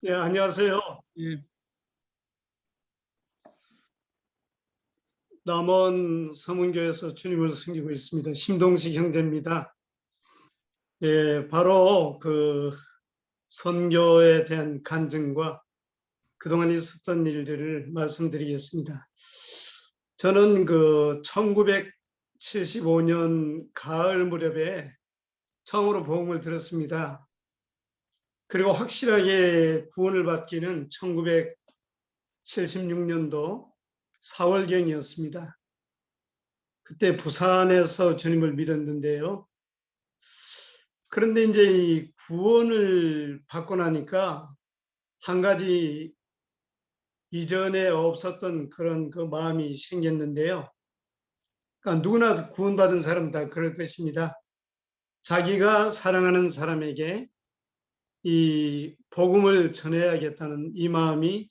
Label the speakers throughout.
Speaker 1: 예, 안녕하세요.
Speaker 2: 예,
Speaker 1: 남원 서문교에서 주님을 섬기고 있습니다. 신동식 형제입니다. 예, 바로 그 선교에 대한 간증과 그동안 있었던 일들을 말씀드리겠습니다. 저는 그 1975년 가을 무렵에 처음으로 복음을 들었습니다. 그리고 확실하게 구원을 받기는 1976년도 4월경이었습니다. 그때 부산에서 주님을 믿었는데요. 그런데 이제 이 구원을 받고 나니까 한 가지 이전에 없었던 그런 그 마음이 생겼는데요. 그러니까 누구나 구원받은 사람 다 그럴 것입니다. 자기가 사랑하는 사람에게 이 복음을 전해야겠다는 이 마음이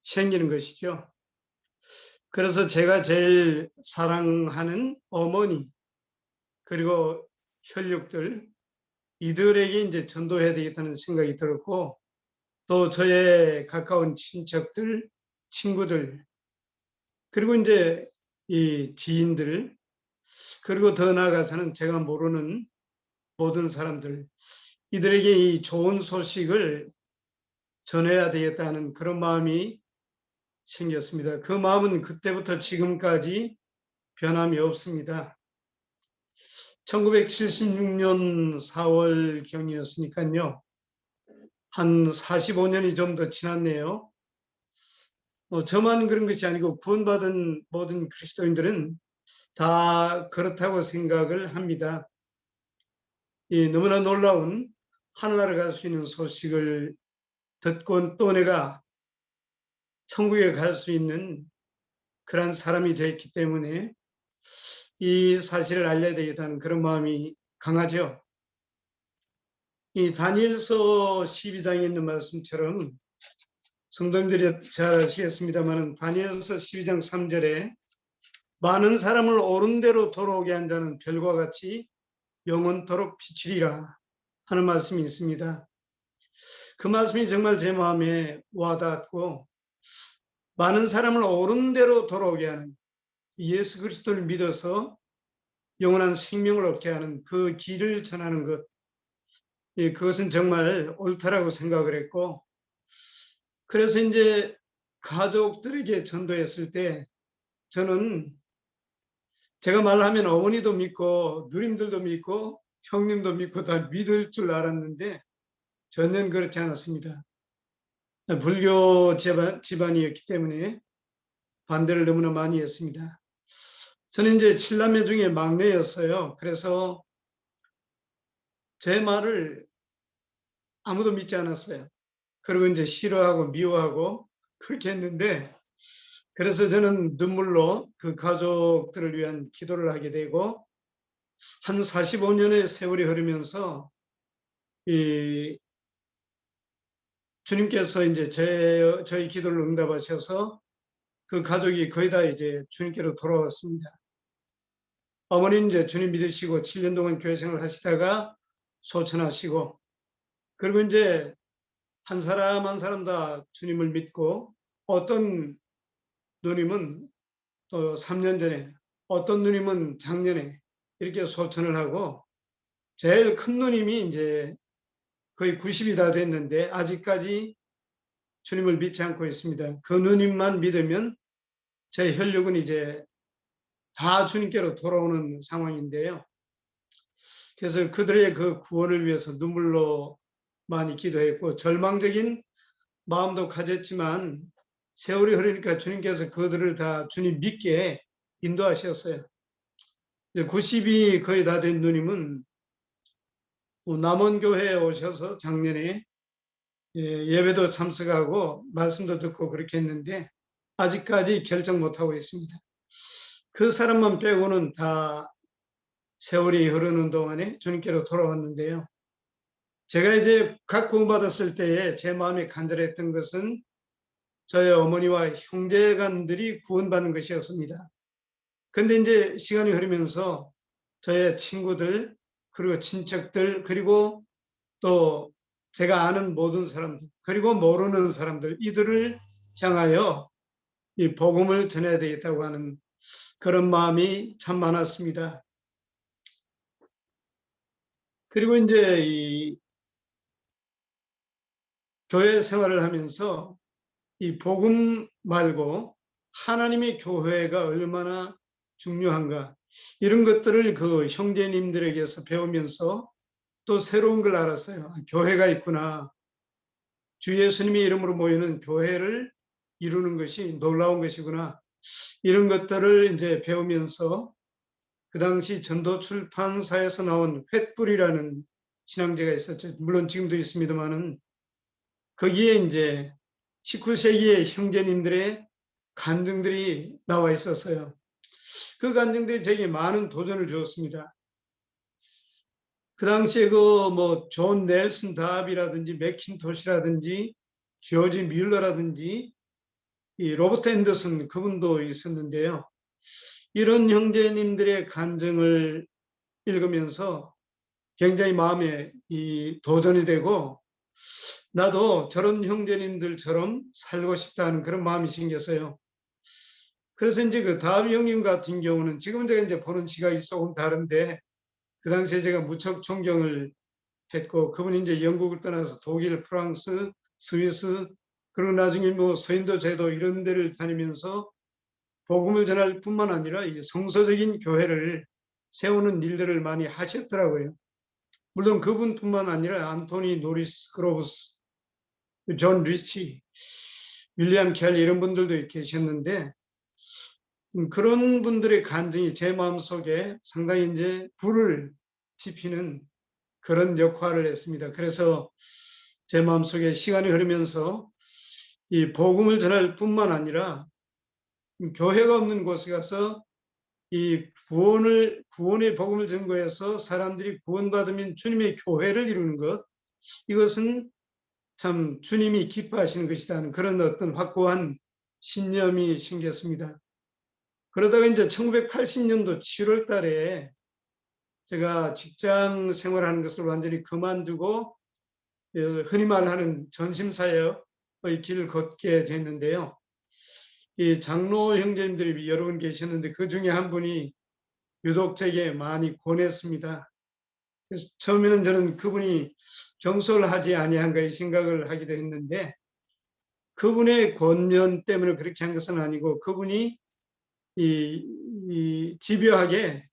Speaker 1: 생기는 것이죠. 그래서 제가 제일 사랑하는 어머니 그리고 혈육들 이들에게 이제 전도해야 되겠다는 생각이 들었고, 또 저의 가까운 친척들, 친구들, 그리고 이제 이 지인들, 그리고 더 나아가서는 제가 모르는 모든 사람들, 이들에게 이 좋은 소식을 전해야 되겠다는 그런 마음이 생겼습니다. 그 마음은 그때부터 지금까지 변함이 없습니다. 1976년 4월경이었으니까요. 한 45년이 좀 더 지났네요. 저만 그런 것이 아니고 구원받은 모든 그리스도인들은 다 그렇다고 생각을 합니다. 이 너무나 놀라운 하늘나라 갈 수 있는 소식을 듣고 또 내가 천국에 갈 수 있는 그런 사람이 됐기 때문에 이 사실을 알려야 되겠다는 그런 마음이 강하죠. 이 다니엘서 12장에 있는 말씀처럼 성도님들이 잘 아시겠습니다만 다니엘서 12장 3절에 많은 사람을 옳은 대로 돌아오게 한 자는 별과 같이 영원토록 비추리라 하는 말씀이 있습니다. 그 말씀이 정말 제 마음에 와닿았고, 많은 사람을 옳은 대로 돌아오게 하는 예수 그리스도를 믿어서 영원한 생명을 얻게 하는 그 길을 전하는 것, 그것은 정말 옳다라고 생각을 했고, 그래서 이제 가족들에게 전도했을 때 저는 제가 말하면 어머니도 믿고 누님들도 믿고 형님도 믿고 다 믿을 줄 알았는데 전혀 그렇지 않았습니다. 불교 집안이었기 때문에 반대를 너무나 많이 했습니다. 저는 이제 7남매 중에 막내였어요. 그래서 제 말을 아무도 믿지 않았어요. 그리고 이제 싫어하고 미워하고 그렇게 했는데, 그래서 저는 눈물로 그 가족들을 위한 기도를 하게 되고, 한 45년의 세월이 흐르면서 이 주님께서 이제 저희 기도를 응답하셔서 그 가족이 거의 다 이제 주님께로 돌아왔습니다. 어머니는 이제 주님 믿으시고 7년 동안 교회 생활을 하시다가 소천하시고, 그리고 이제 한 사람 한 사람 다 주님을 믿고, 어떤 누님은 또 3년 전에, 어떤 누님은 작년에 이렇게 소천을 하고, 제일 큰 누님이 이제 거의 90이 다 됐는데 아직까지 주님을 믿지 않고 있습니다. 그 누님만 믿으면 제 혈육은 이제 다 주님께로 돌아오는 상황인데요. 그래서 그들의 그 구원을 위해서 눈물로 많이 기도했고, 절망적인 마음도 가졌지만 세월이 흐르니까 주님께서 그들을 다 주님 믿게 인도하셨어요. 90이 거의 다 된 누님은 남원교회에 오셔서 작년에 예배도 참석하고 말씀도 듣고 그렇게 했는데 아직까지 결정 못하고 있습니다. 그 사람만 빼고는 다 세월이 흐르는 동안에 주님께로 돌아왔는데요. 제가 이제 각 구원받았을 때에 제 마음이 간절했던 것은 저희 어머니와 형제간들이 구원받는 것이었습니다. 그런데 이제 시간이 흐르면서 저의 친구들, 그리고 친척들, 그리고 또 제가 아는 모든 사람들, 그리고 모르는 사람들, 이들을 향하여 이 복음을 전해야 되겠다고 하는 그런 마음이 참 많았습니다. 그리고 이제 이 교회 생활을 하면서 이 복음 말고 하나님의 교회가 얼마나 중요한가, 이런 것들을 그 형제님들에게서 배우면서 또 새로운 걸 알았어요. 교회가 있구나. 주 예수님의 이름으로 모이는 교회를 이루는 것이 놀라운 것이구나. 이런 것들을 이제 배우면서 그 당시 전도 출판사에서 나온 횃불이라는 신앙제가 있었죠. 물론 지금도 있습니다만은 거기에 이제 19세기의 형제님들의 간증들이 나와 있었어요. 그 간증들이 제게 많은 도전을 주었습니다. 그 당시에 그 뭐 존 넬슨 다비라든지 맥킨토시라든지 조지 뮬러라든지 이 로버트 앤더슨, 그분도 있었는데요. 이런 형제님들의 간증을 읽으면서 굉장히 마음에 이 도전이 되고, 나도 저런 형제님들처럼 살고 싶다는 그런 마음이 생겼어요. 그래서 이제 그 다비 형님 같은 경우는 지금 제가 이제 보는 시각이 조금 다른데, 그 당시에 제가 무척 존경을 했고, 그분이 이제 영국을 떠나서 독일, 프랑스, 스위스, 그리고 나중에 뭐 서인도 제도 이런 데를 다니면서 복음을 전할 뿐만 아니라 이 성서적인 교회를 세우는 일들을 많이 하셨더라고요. 물론 그분뿐만 아니라 안토니 노리스 그로브스, 존 리치, 윌리엄 켈리 이런 분들도 계셨는데, 그런 분들의 간증이 제 마음속에 상당히 이제 불을 지피는 그런 역할을 했습니다. 그래서 제 마음속에 시간이 흐르면서 이 복음을 전할 뿐만 아니라 교회가 없는 곳에 가서 이 구원의 복음을 전거해서 사람들이 구원받으면 주님의 교회를 이루는 것, 이것은 참 주님이 기뻐하시는 것이라는 그런 어떤 확고한 신념이 생겼습니다. 그러다가 이제 1980년도 7월 달에 제가 직장 생활하는 것을 완전히 그만두고 흔히 말하는 전심사역의 길을 걷게 됐는데요. 이 장로 형제님들이 여러 분 계셨는데 그 중에 한 분이 유독 제게 많이 권했습니다. 그래서 처음에는 저는 그분이 경솔하지 아니한가 이 생각을 하기도 했는데, 그분의 권면 때문에 그렇게 한 것은 아니고, 그분이 이 집요하게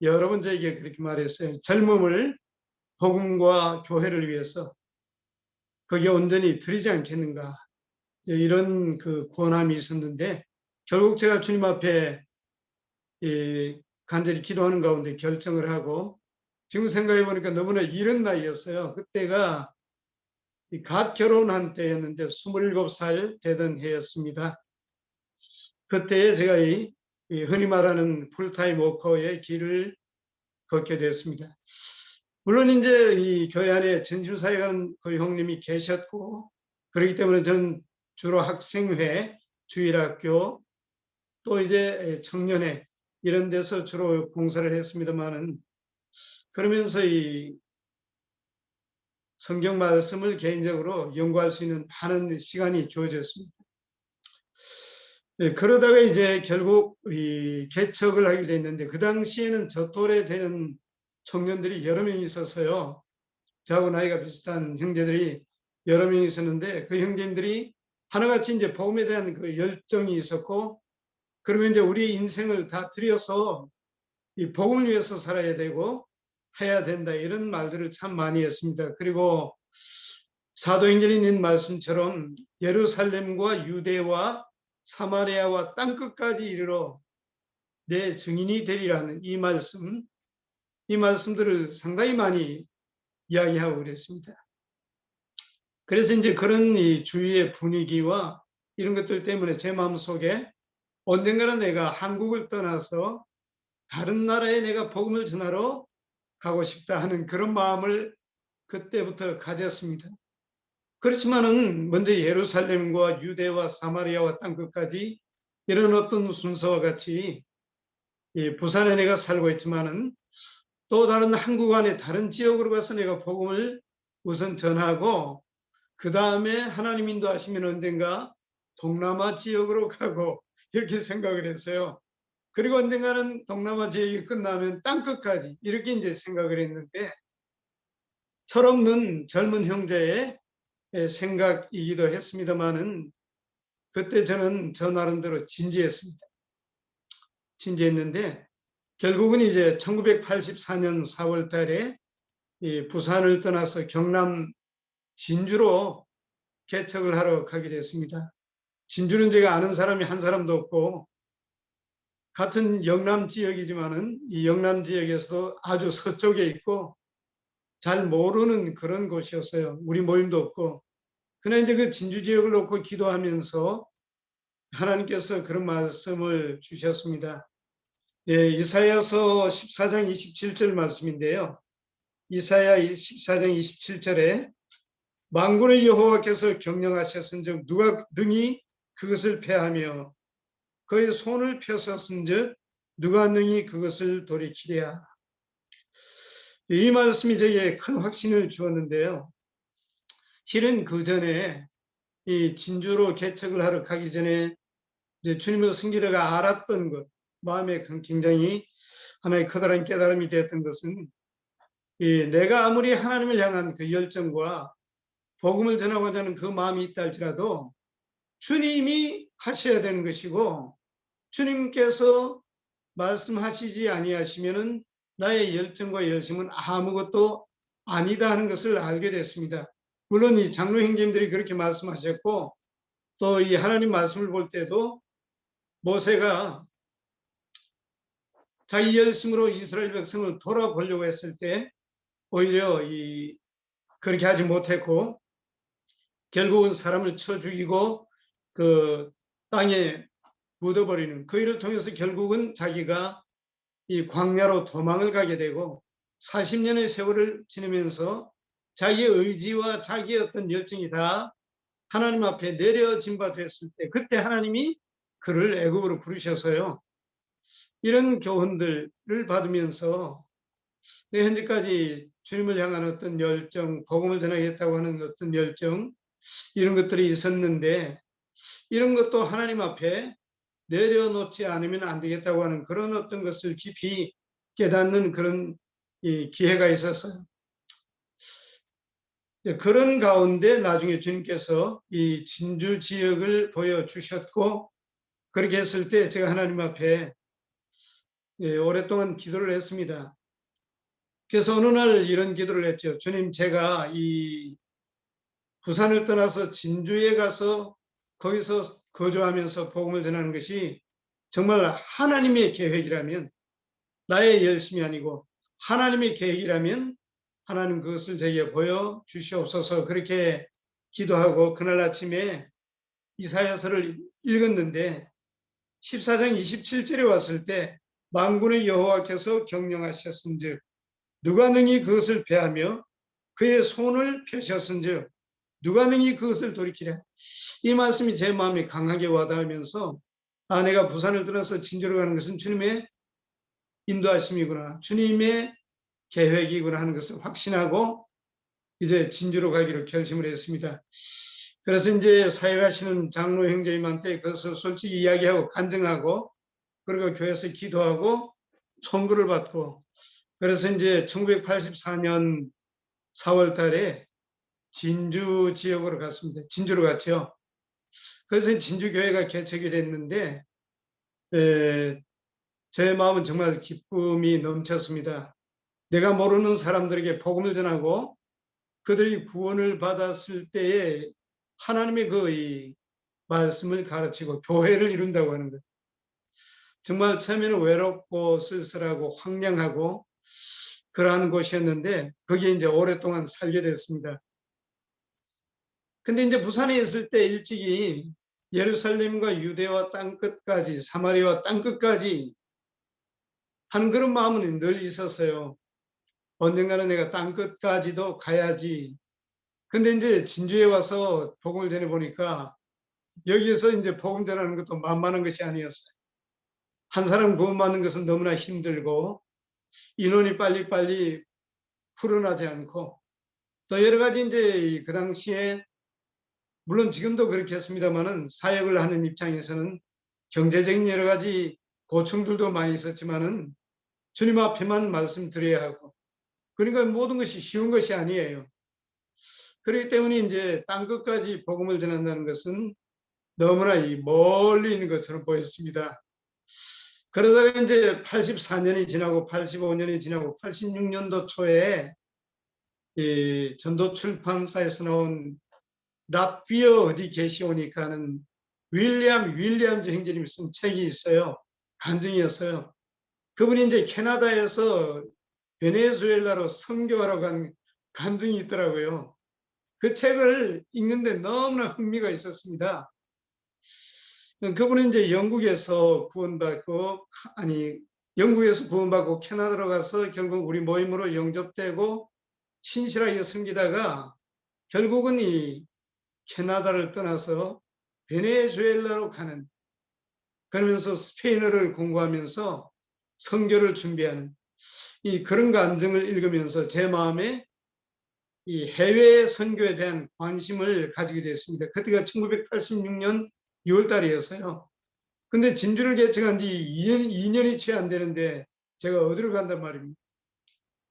Speaker 1: 여러 번 저에게 그렇게 말했어요. 젊음을 복음과 교회를 위해서 거기에 온전히 드리지 않겠는가, 이런 그 권함이 있었는데, 결국 제가 주님 앞에 간절히 기도하는 가운데 결정을 하고, 지금 생각해 보니까 너무나 이른 나이였어요. 그때가 갓 결혼한 때였는데 27살 되던 해였습니다. 그때에 제가 이 흔히 말하는 풀타임 워커의 길을 걷게 됐습니다. 물론 이제 이 교회 안에 전심사역하는 그 형님이 계셨고, 그렇기 때문에 전 주로 학생회, 주일학교, 또 이제 청년회 이런 데서 주로 봉사를 했습니다만은, 그러면서 이 성경 말씀을 개인적으로 연구할 수 있는 많은 시간이 주어졌습니다. 그러다가 이제 결국 이 개척을 하게 됐는데, 그 당시에는 저 또래 되는 청년들이 여러 명 있었어요. 저하고 나이가 비슷한 형제들이 여러 명 있었는데, 그 형제들이 하나같이 이제 복음에 대한 그 열정이 있었고, 그러면 이제 우리 인생을 다 들여서 이 복음을 위해서 살아야 되고 해야 된다, 이런 말들을 참 많이 했습니다. 그리고 사도행전에 있는 말씀처럼 예루살렘과 유대와 사마리아와 땅끝까지 이르러 내 증인이 되리라는 이 말씀들을 상당히 많이 이야기하고 그랬습니다. 그래서 이제 그런 이 주위의 분위기와 이런 것들 때문에 제 마음속에 언젠가는 내가 한국을 떠나서 다른 나라에 내가 복음을 전하러 가고 싶다 하는 그런 마음을 그때부터 가졌습니다. 그렇지만은 먼저 예루살렘과 유대와 사마리아와 땅끝까지 이런 어떤 순서와 같이 부산에 내가 살고 있지만은 또 다른 한국 안에 다른 지역으로 가서 내가 복음을 우선 전하고 그 다음에 하나님 인도하시면 언젠가 동남아 지역으로 가고 이렇게 생각을 했어요. 그리고 언젠가는 동남아 지역이 끝나면 땅끝까지 이렇게 이제 생각을 했는데 철없는 젊은 형제의 생각이기도 했습니다만은 그때 저는 저 나름대로 진지했습니다. 진지했는데 결국은 이제 1984년 4월 달에 부산을 떠나서 경남 진주로 개척을 하러 가게 됐습니다. 진주는 제가 아는 사람이 한 사람도 없고 같은 영남 지역이지만은 이 영남 지역에서도 아주 서쪽에 있고 잘 모르는 그런 곳이었어요. 우리 모임도 없고. 그러나 이제 그 진주 지역을 놓고 기도하면서 하나님께서 그런 말씀을 주셨습니다. 예, 이사야서 14장 27절 말씀인데요. 이사야 14장 27절에 만군의 여호와께서 경영하셨은즉 누가 능히 그것을 패하며 그의 손을 펴섰은즉 누가 능히 그것을 돌이키랴. 이 말씀이 저에게 큰 확신을 주었는데요. 실은 그 전에 이 진주로 개척을 하러 가기 전에 이제 주님의 승기를 알았던 것, 마음에 굉장히 하나의 커다란 깨달음이 되었던 것은 내가 아무리 하나님을 향한 그 열정과 복음을 전하고자 하는 그 마음이 있다 할지라도 주님이 하셔야 되는 것이고 주님께서 말씀하시지 아니하시면은 나의 열정과 열심은 아무것도 아니다 하는 것을 알게 됐습니다. 물론 이 장로 형제님들이 그렇게 말씀하셨고 또 이 하나님 말씀을 볼 때도 모세가 자기 열심으로 이스라엘 백성을 돌아보려고 했을 때 오히려 그렇게 하지 못했고 결국은 사람을 쳐 죽이고 그 땅에 묻어버리는 그 일을 통해서 결국은 자기가 이 광야로 도망을 가게 되고 40년의 세월을 지내면서 자기의 의지와 자기의 어떤 열정이 다 하나님 앞에 내려진 바 됐을 때 그때 하나님이 그를 애굽으로 부르셔서요. 이런 교훈들을 받으면서 현재까지 주님을 향한 어떤 열정, 복음을 전하겠다고 하는 어떤 열정 이런 것들이 있었는데 이런 것도 하나님 앞에 내려놓지 않으면 안 되겠다고 하는 그런 어떤 것을 깊이 깨닫는 그런 기회가 있었어요. 그런 가운데 나중에 주님께서 이 진주 지역을 보여주셨고 그렇게 했을 때 제가 하나님 앞에 오랫동안 기도를 했습니다. 그래서 어느 날 이런 기도를 했죠. 주님, 제가 이 부산을 떠나서 진주에 가서 거기서 거주하면서 복음을 전하는 것이 정말 하나님의 계획이라면 나의 열심이 아니고 하나님의 계획이라면 하나님 그것을 제게 보여주시옵소서 그렇게 기도하고 그날 아침에 이사야서를 읽었는데 14장 27절에 왔을 때 만군의 여호와께서 경영하셨은즉 누가 능히 그것을 패하며 그의 손을 펴셨은즉 누가 능히 그것을 돌이키랴. 이 말씀이 제 마음에 강하게 와닿으면서 내가 부산을 떠나서 진주로 가는 것은 주님의 인도하심이구나. 주님의 계획이구나 하는 것을 확신하고 이제 진주로 가기로 결심을 했습니다. 그래서 이제 사역하시는 장로 형제님한테 그것을 솔직히 이야기하고 간증하고 그리고 교회에서 기도하고 청구를 받고 그래서 이제 1984년 4월 달에 진주 지역으로 갔습니다. 진주로 갔죠. 그래서 진주교회가 개척이 됐는데 제 마음은 정말 기쁨이 넘쳤습니다. 내가 모르는 사람들에게 복음을 전하고 그들이 구원을 받았을 때에 하나님의 그 말씀을 가르치고 교회를 이룬다고 하는 것. 정말 처음에는 외롭고 쓸쓸하고 황량하고 그러한 곳이었는데 거기에 이제 오랫동안 살게 됐습니다. 근데 이제 부산에 있을 때 일찍이 예루살렘과 유대와 땅끝까지 사마리아와 땅끝까지 하는 그런 마음은 늘 있었어요. 언젠가는 내가 땅끝까지도 가야지. 근데 이제 진주에 와서 복음을 전해 보니까 여기에서 이제 복음 전하는 것도 만만한 것이 아니었어요. 한 사람 구원받는 것은 너무나 힘들고 인원이 빨리빨리 풀어나지 않고 또 여러 가지 이제 그 당시에 물론 지금도 그렇겠습니다만은 사역을 하는 입장에서는 경제적인 여러 가지 고충들도 많이 있었지만은 주님 앞에만 말씀드려야 하고 그러니까 모든 것이 쉬운 것이 아니에요. 그렇기 때문에 이제 땅끝까지 복음을 전한다는 것은 너무나 멀리 있는 것처럼 보였습니다. 그러다가 이제 84년이 지나고 85년이 지나고 86년도 초에 이 전도 출판사에서 나온 라피어 어디 계시오니까 하는 윌리엄즈 형제님이 쓴 책이 있어요. 간증이었어요. 그분이 이제 캐나다에서 베네수엘라로 선교하러 간 간증이 있더라고요. 그 책을 읽는데 너무나 흥미가 있었습니다. 그분은 이제 영국에서 구원받고 영국에서 구원받고 캐나다로 가서 결국 우리 모임으로 영접되고 신실하게 섬기다가 결국은 이 캐나다를 떠나서 베네수엘라로 가는, 그러면서 스페인어를 공부하면서 선교를 준비하는 그런 감정을 읽으면서 제 마음에 이 해외 선교에 대한 관심을 가지게 됐습니다. 그때가 1986년 6월 달이었어요. 근데 진주를 개척한 지 2년이 채 안 되는데 제가 어디로 간단 말입니다.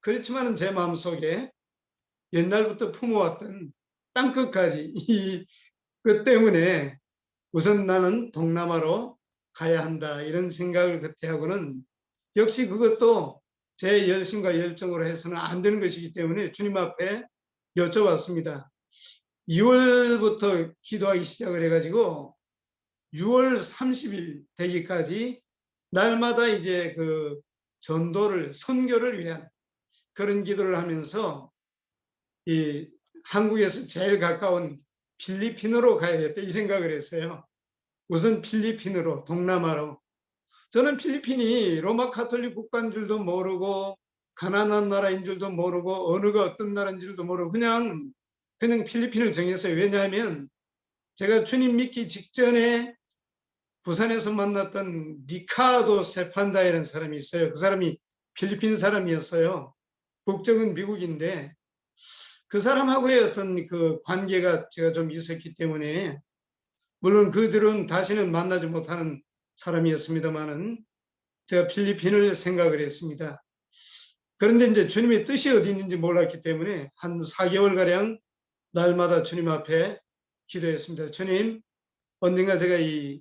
Speaker 1: 그렇지만 제 마음속에 옛날부터 품어왔던 땅끝까지 그 때문에 우선 나는 동남아로 가야 한다 이런 생각을 그때 하고는 역시 그것도 제 열심과 열정으로 해서는 안 되는 것이기 때문에 주님 앞에 여쭤봤습니다. 2월부터 기도하기 시작을 해가지고 6월 30일 되기까지 날마다 이제 그 전도를 선교를 위한 그런 기도를 하면서 이 한국에서 제일 가까운 필리핀으로 가야겠다 이 생각을 했어요. 우선 필리핀으로, 동남아로. 저는 필리핀이 로마 카톨릭 국가인 줄도 모르고 가난한 나라인 줄도 모르고 언어가 어떤 나라인 줄도 모르고 그냥 필리핀을 정했어요. 왜냐하면 제가 주님 믿기 직전에 부산에서 만났던 리카도 세판다이라는 사람이 있어요. 그 사람이 필리핀 사람이었어요. 국적은 미국인데 그 사람하고의 어떤 그 관계가 제가 좀 있었기 때문에 물론 그들은 다시는 만나지 못하는 사람이었습니다만은 제가 필리핀을 생각을 했습니다. 그런데 이제 주님의 뜻이 어디 있는지 몰랐기 때문에 한 4개월가량 날마다 주님 앞에 기도했습니다. 주님, 언젠가 제가 이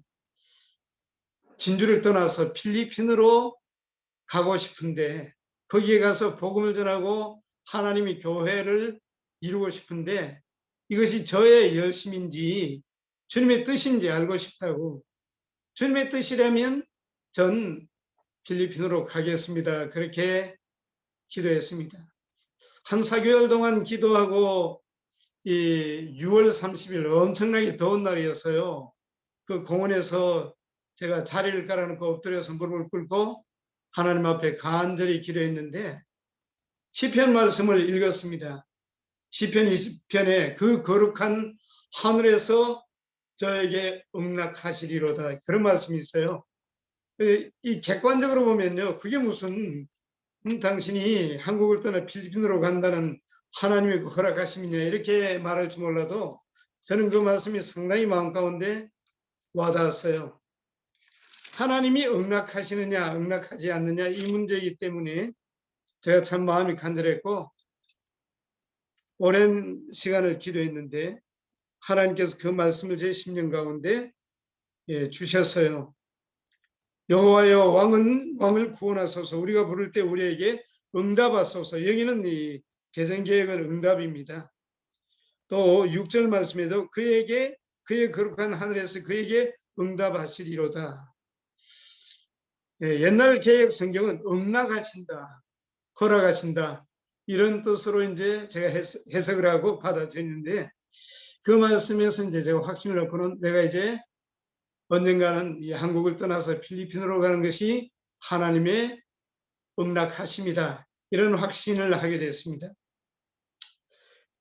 Speaker 1: 진주를 떠나서 필리핀으로 가고 싶은데 거기에 가서 복음을 전하고 하나님의 교회를 이루고 싶은데 이것이 저의 열심인지 주님의 뜻인지 알고 싶다고. 주님의 뜻이라면 전 필리핀으로 가겠습니다. 그렇게 기도했습니다. 한 4개월 동안 기도하고 이 6월 30일 엄청나게 더운 날이었어요. 그 공원에서 제가 자리를 깔아놓고 엎드려서 무릎을 꿇고 하나님 앞에 간절히 기도했는데 시편 말씀을 읽었습니다. 시편 20편에 그 거룩한 하늘에서 저에게 응낙하시리로다 그런 말씀이 있어요. 이 객관적으로 보면요, 그게 무슨 당신이 한국을 떠나 필리핀으로 간다는 하나님의 허락하심이냐 이렇게 말할지 몰라도 저는 그 말씀이 상당히 마음 가운데 와닿았어요. 하나님이 응낙하시느냐 응낙하지 않느냐 이 문제이기 때문에 제가 참 마음이 간절했고 오랜 시간을 기도했는데 하나님께서 그 말씀을 제 심령 가운데 주셨어요. 여호와여 왕을 구원하소서. 우리가 부를 때 우리에게 응답하소서. 여기는 이 개정개혁은 응답입니다. 또 6절 말씀에도 그의 거룩한 하늘에서 그에게 응답하시리로다. 옛날 개혁 성경은 응낙하신다, 허락하신다 이런 뜻으로 이제 제가 해석을 하고 받아들였는데 그 말씀에서 이제 제가 확신을 얻고는 내가 이제 언젠가는 이 한국을 떠나서 필리핀으로 가는 것이 하나님의 응낙하심이다. 이런 확신을 하게 됐습니다.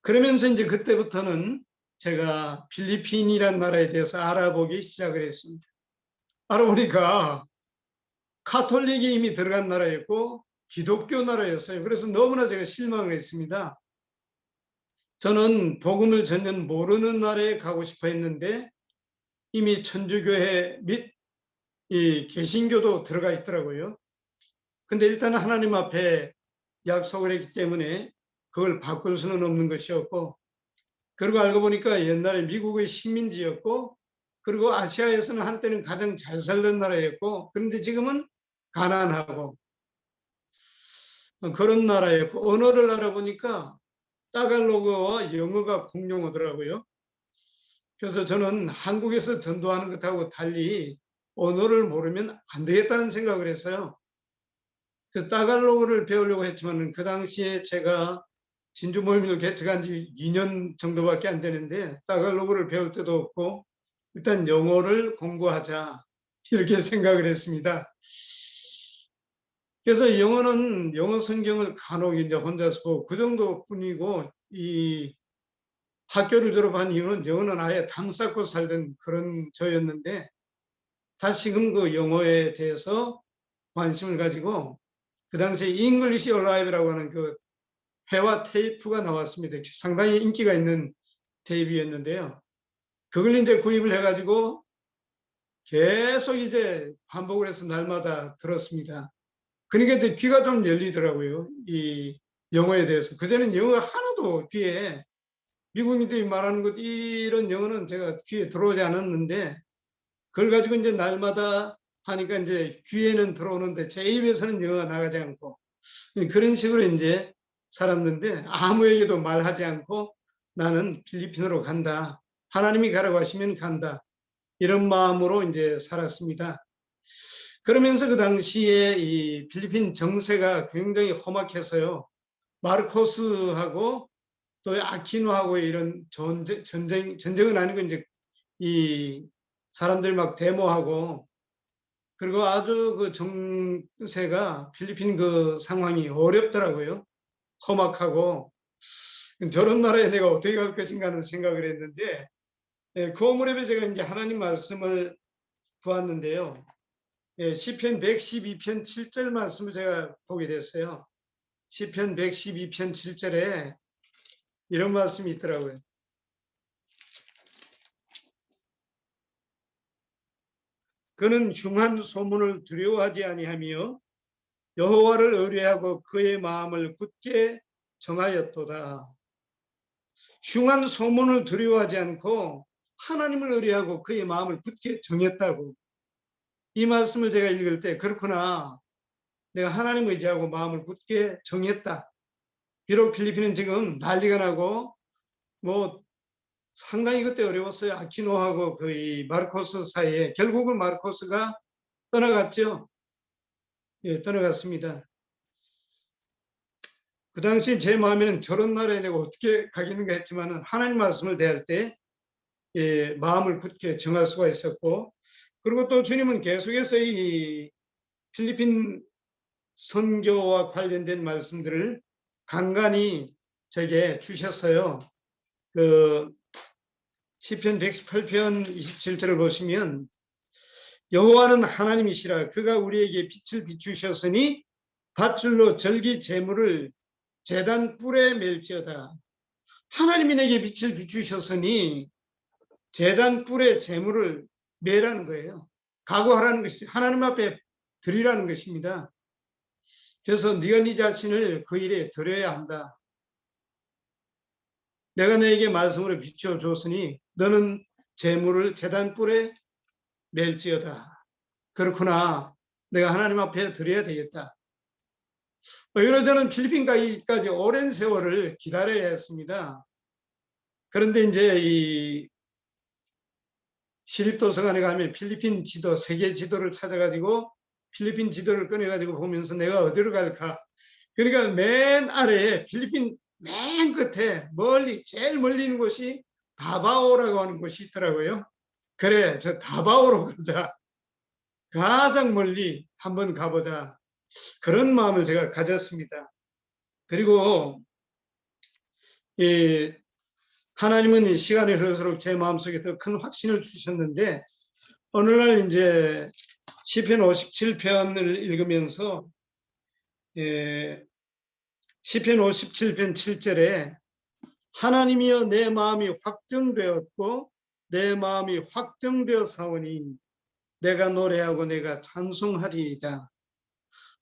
Speaker 1: 그러면서 이제 그때부터는 제가 필리핀이란 나라에 대해서 알아보기 시작을 했습니다. 알아보니까 카톨릭이 이미 들어간 나라였고 기독교 나라였어요. 그래서 너무나 제가 실망을 했습니다. 저는 복음을 전혀 모르는 나라에 가고 싶어 했는데 이미 천주교회 및 이 개신교도 들어가 있더라고요. 근데 일단 하나님 앞에 약속을 했기 때문에 그걸 바꿀 수는 없는 것이었고, 그리고 알고 보니까 옛날에 미국의 식민지였고, 그리고 아시아에서는 한때는 가장 잘 살던 나라였고, 그런데 지금은 가난하고 그런 나라였고, 언어를 알아보니까 따갈로그와 영어가 공용어더라고요. 그래서 저는 한국에서 전도하는 것하고 달리 언어를 모르면 안 되겠다는 생각을 했어요. 그래서 따갈로그를 배우려고 했지만 그 당시에 제가 진주 모임을 개척한 지 2년 정도밖에 안 되는데 따갈로그를 배울 때도 없고 일단 영어를 공부하자 이렇게 생각을 했습니다. 그래서 영어는 영어 성경을 간혹 이제 혼자서 보고 그 정도뿐이고, 이 학교를 졸업한 이유는 영어는 아예 담 쌓고 살던 그런 저였는데 다시금 그 영어에 대해서 관심을 가지고 그 당시에 잉글리시 얼라이브라고 하는 그 회화 테이프가 나왔습니다. 상당히 인기가 있는 테이프였는데요. 그걸 이제 구입을 해가지고 계속 이제 반복을 해서 날마다 들었습니다. 그러니까 이제 귀가 좀 열리더라고요. 이 영어에 대해서. 그전엔 영어가 하나도 귀에, 미국인들이 말하는 것 이런 영어는 제가 귀에 들어오지 않았는데 그걸 가지고 이제 날마다 하니까 이제 귀에는 들어오는데 제 입에서는 영어가 나가지 않고 그런 식으로 이제 살았는데 아무에게도 말하지 않고 나는 필리핀으로 간다. 하나님이 가라고 하시면 간다. 이런 마음으로 이제 살았습니다. 그러면서 그 당시에 이 필리핀 정세가 굉장히 험악해서요. 마르코스하고 또 아키노하고 이런 전쟁은 아니고 이제 이 사람들 막 데모하고, 그리고 아주 그 정세가 필리핀 그 상황이 어렵더라고요. 험악하고 저런 나라에 내가 어떻게 갈 것인가 하는 생각을 했는데, 그 무렵에 제가 이제 하나님 말씀을 보았는데요. 시편 112편 7절 말씀을 제가 보게 됐어요. 시편 112편 7절에 이런 말씀이 있더라고요. 그는 흉한 소문을 두려워하지 아니하며 여호와를 의뢰하고 그의 마음을 굳게 정하였도다. 흉한 소문을 두려워하지 않고 하나님을 의뢰하고 그의 마음을 굳게 정했다고. 이 말씀을 제가 읽을 때 그렇구나. 내가 하나님 의지하고 마음을 굳게 정했다. 비록 필리핀은 지금 난리가 나고 뭐 상당히 그때 어려웠어요. 아키노하고 그 이 마르코스 사이에. 결국은 마르코스가 떠나갔죠. 예, 떠나갔습니다. 그 당시 제 마음에는 저런 나라에 내가 어떻게 가겠는가 했지만 하나님 말씀을 대할 때 예, 마음을 굳게 정할 수가 있었고, 그리고 또 주님은 계속해서 이 필리핀 선교와 관련된 말씀들을 간간히 제게 주셨어요. 그 시편 118편 27절을 보시면 여호와는 하나님이시라 그가 우리에게 빛을 비추셨으니 밧줄로 절기 제물을 제단 뿔에 멜지어다. 하나님이 내게 빛을 비추셨으니 제단 뿔에 제물을 매라는 거예요. 각오하라는 것이 하나님 앞에 드리라는 것입니다. 그래서 네가 네 자신을 그 일에 드려야 한다. 내가 너에게 말씀으로 비추어 줬으니 너는 제물을 제단 뿔에 멜지어다. 그렇구나. 내가 하나님 앞에 드려야 되겠다. 오히려 저는 필리핀 가기까지 오랜 세월을 기다려야 했습니다. 그런데 이제 이 시립도서관에 가면 필리핀 지도, 세계 지도를 찾아가지고 필리핀 지도를 꺼내가지고 보면서 내가 어디로 갈까. 그러니까 맨 아래에 필리핀 맨 끝에 멀리, 제일 멀리 있는 곳이 다바오라고 하는 곳이 있더라고요. 그래, 저 다바오로 가자. 가장 멀리 한번 가보자. 그런 마음을 제가 가졌습니다. 그리고 이 하나님은 이 시간이 흐를수록 제 마음속에 더 큰 확신을 주셨는데 어느 날 이제 시편 57편을 읽으면서 시편 57편 7절에 하나님이여 내 마음이 확정되었고 내 마음이 확정되어 사오니 내가 노래하고 내가 찬송하리이다.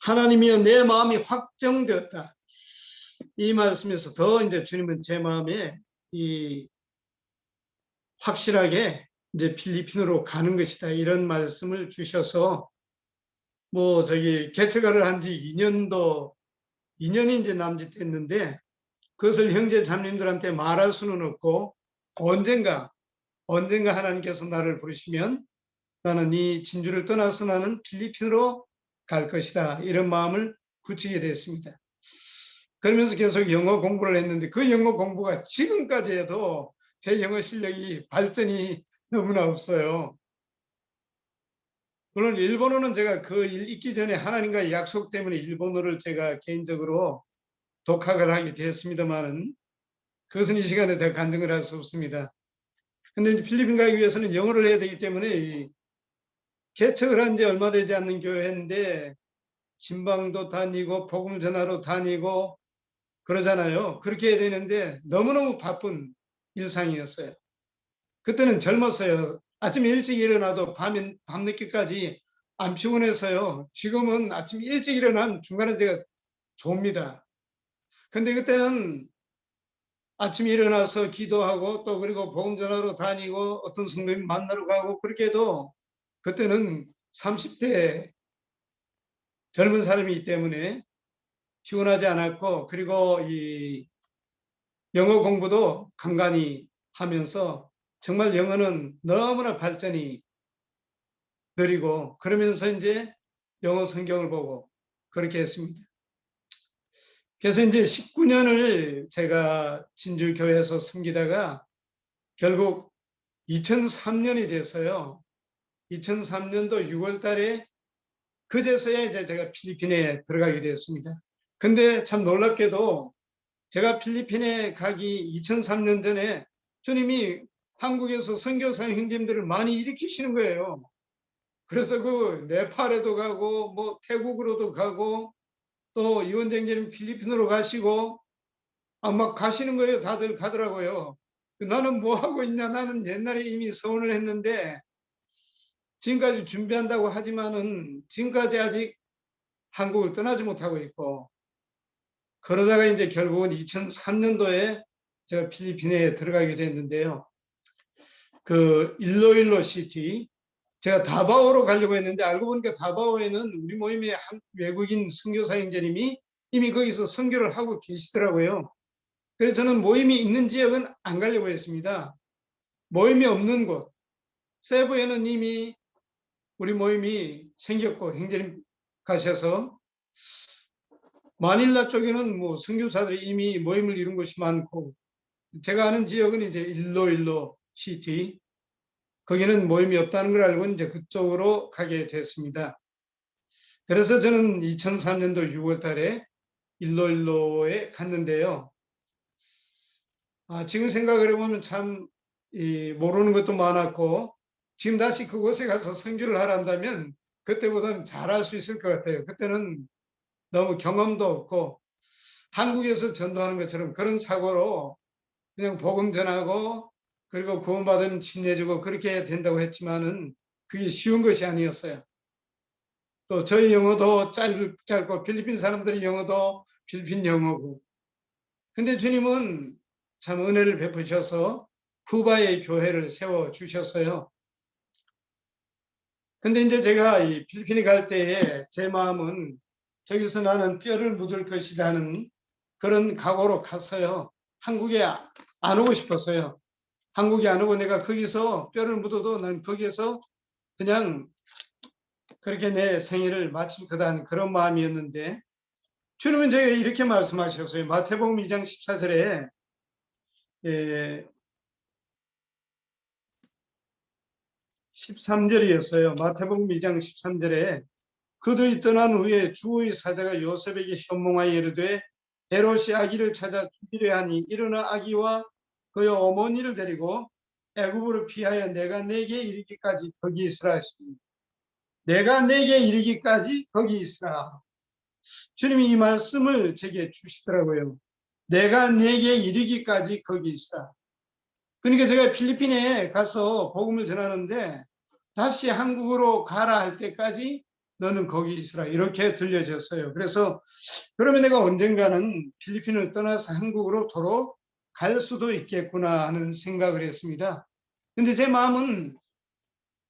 Speaker 1: 하나님이여 내 마음이 확정되었다. 이 말씀에서 더 이제 주님은 제 마음에 이 확실하게 이제 필리핀으로 가는 것이다. 이런 말씀을 주셔서 개척을 한 지 2년이 이제 남짓했는데 그것을 형제 자매님들한테 말할 수는 없고 언젠가 하나님께서 나를 부르시면 나는 이 진주를 떠나서 나는 필리핀으로 갈 것이다. 이런 마음을 굳히게 됐습니다. 그러면서 계속 영어 공부를 했는데 그 영어 공부가 지금까지 해도 제 영어 실력이 발전이 너무나 없어요. 물론 일본어는 제가 그 일 있기 전에 하나님과의 약속 때문에 일본어를 제가 개인적으로 독학을 하게 되었습니다만은 그것은 이 시간에 더 간증을 할 수 없습니다. 근데 필리핀 가기 위해서는 영어를 해야 되기 때문에 개척을 한 지 얼마 되지 않는 교회인데 신방도 다니고 복음 전하러 다니고 그러잖아요. 그렇게 해야 되는데 너무너무 바쁜 일상이었어요. 그때는 젊었어요. 아침에 일찍 일어나도 밤늦게까지 안 피곤해서요. 지금은 아침 일찍 일어나면 중간에 제가 좁니다. 근데 그때는 아침에 일어나서 기도하고 또 그리고 복음 전하러 다니고 어떤 성도님 만나러 가고 그렇게 해도 그때는 30대 젊은 사람이기 때문에 피곤하지 않았고 그리고 이 영어 공부도 간간히 하면서 정말 영어는 너무나 발전이 느리고 그러면서 이제 영어 성경을 보고 그렇게 했습니다. 그래서 이제 19년을 제가 진주교회에서 섬기다가 결국 2003년이 됐어요. 2003년도 6월 달에 그제서야 이제 제가 필리핀에 들어가게 되었습니다. 근데 참 놀랍게도 제가 필리핀에 가기 2003년 전에 주님이 한국에서 선교사 형님들을 많이 일으키시는 거예요. 그래서 그 네팔에도 가고 뭐 태국으로도 가고 또 이원장님 필리핀으로 가시고 막 가시는 거예요. 다들 가더라고요. 나는 뭐 하고 있냐? 나는 옛날에 이미 서원을 했는데 지금까지 준비한다고 하지만은 지금까지 아직 한국을 떠나지 못하고 있고 그러다가 이제 결국은 2003년도에 제가 필리핀에 들어가게 됐는데요. 그 일로일로 시티 제가 다바오로 가려고 했는데 알고 보니까 다바오에는 우리 모임의 한 외국인 선교사 형제님이 이미 거기서 선교를 하고 계시더라고요. 그래서 저는 모임이 있는 지역은 안 가려고 했습니다. 모임이 없는 곳 세부에는 이미 우리 모임이 생겼고 형제님 가셔서 마닐라 쪽에는 뭐 선교사들이 이미 모임을 이룬 곳이 많고 제가 아는 지역은 이제 일로일로 시티 거기는 모임이 없다는 걸 알고 이제 그쪽으로 가게 됐습니다. 그래서 저는 2003년도 6월 달에 일로일로에 갔는데요. 지금 생각을 해보면 참 모르는 것도 많았고 지금 다시 그곳에 가서 선교를 하라 한다면 그때보다는 잘할 수 있을 것 같아요. 그때는 너무 경험도 없고 한국에서 전도하는 것처럼 그런 사고로 그냥 복음 전하고 그리고 구원받은 침례주고 그렇게 된다고 했지만은 그게 쉬운 것이 아니었어요. 또 저희 영어도 짧고 필리핀 사람들의 영어도 필리핀 영어고. 근데 주님은 참 은혜를 베푸셔서 쿠바의 교회를 세워 주셨어요. 근데 이제 제가 이 필리핀에 갈 때에 제 마음은 저기서 나는 뼈를 묻을 것이라는 그런 각오로 갔어요. 한국에 안 오고 싶었어요. 한국에 안 오고 내가 거기서 뼈를 묻어도 난 거기에서 그냥 그렇게 내 생애를 마칠 거다는 그런 마음이었는데 주님은 저에게 이렇게 말씀하셨어요. 마태복음 2장 14절에 13절이었어요. 마태복음 2장 13절에 그들이 떠난 후에 주의 사자가 요셉에게 현몽하여 이르되 헤롯이 아기를 찾아 죽이려 하니 일어나 아기와 그의 어머니를 데리고 애굽으로 피하여 내가 내게 이르기까지 거기 있으라 하시니 내가 내게 이르기까지 거기 있으라. 주님이 이 말씀을 제게 주시더라고요. 내가 내게 이르기까지 거기 있으라. 그러니까 제가 필리핀에 가서 복음을 전하는데 다시 한국으로 가라 할 때까지 너는 거기 있으라 이렇게 들려졌어요. 그래서 그러면 내가 언젠가는 필리핀을 떠나서 한국으로 도로 갈 수도 있겠구나 하는 생각을 했습니다. 근데 제 마음은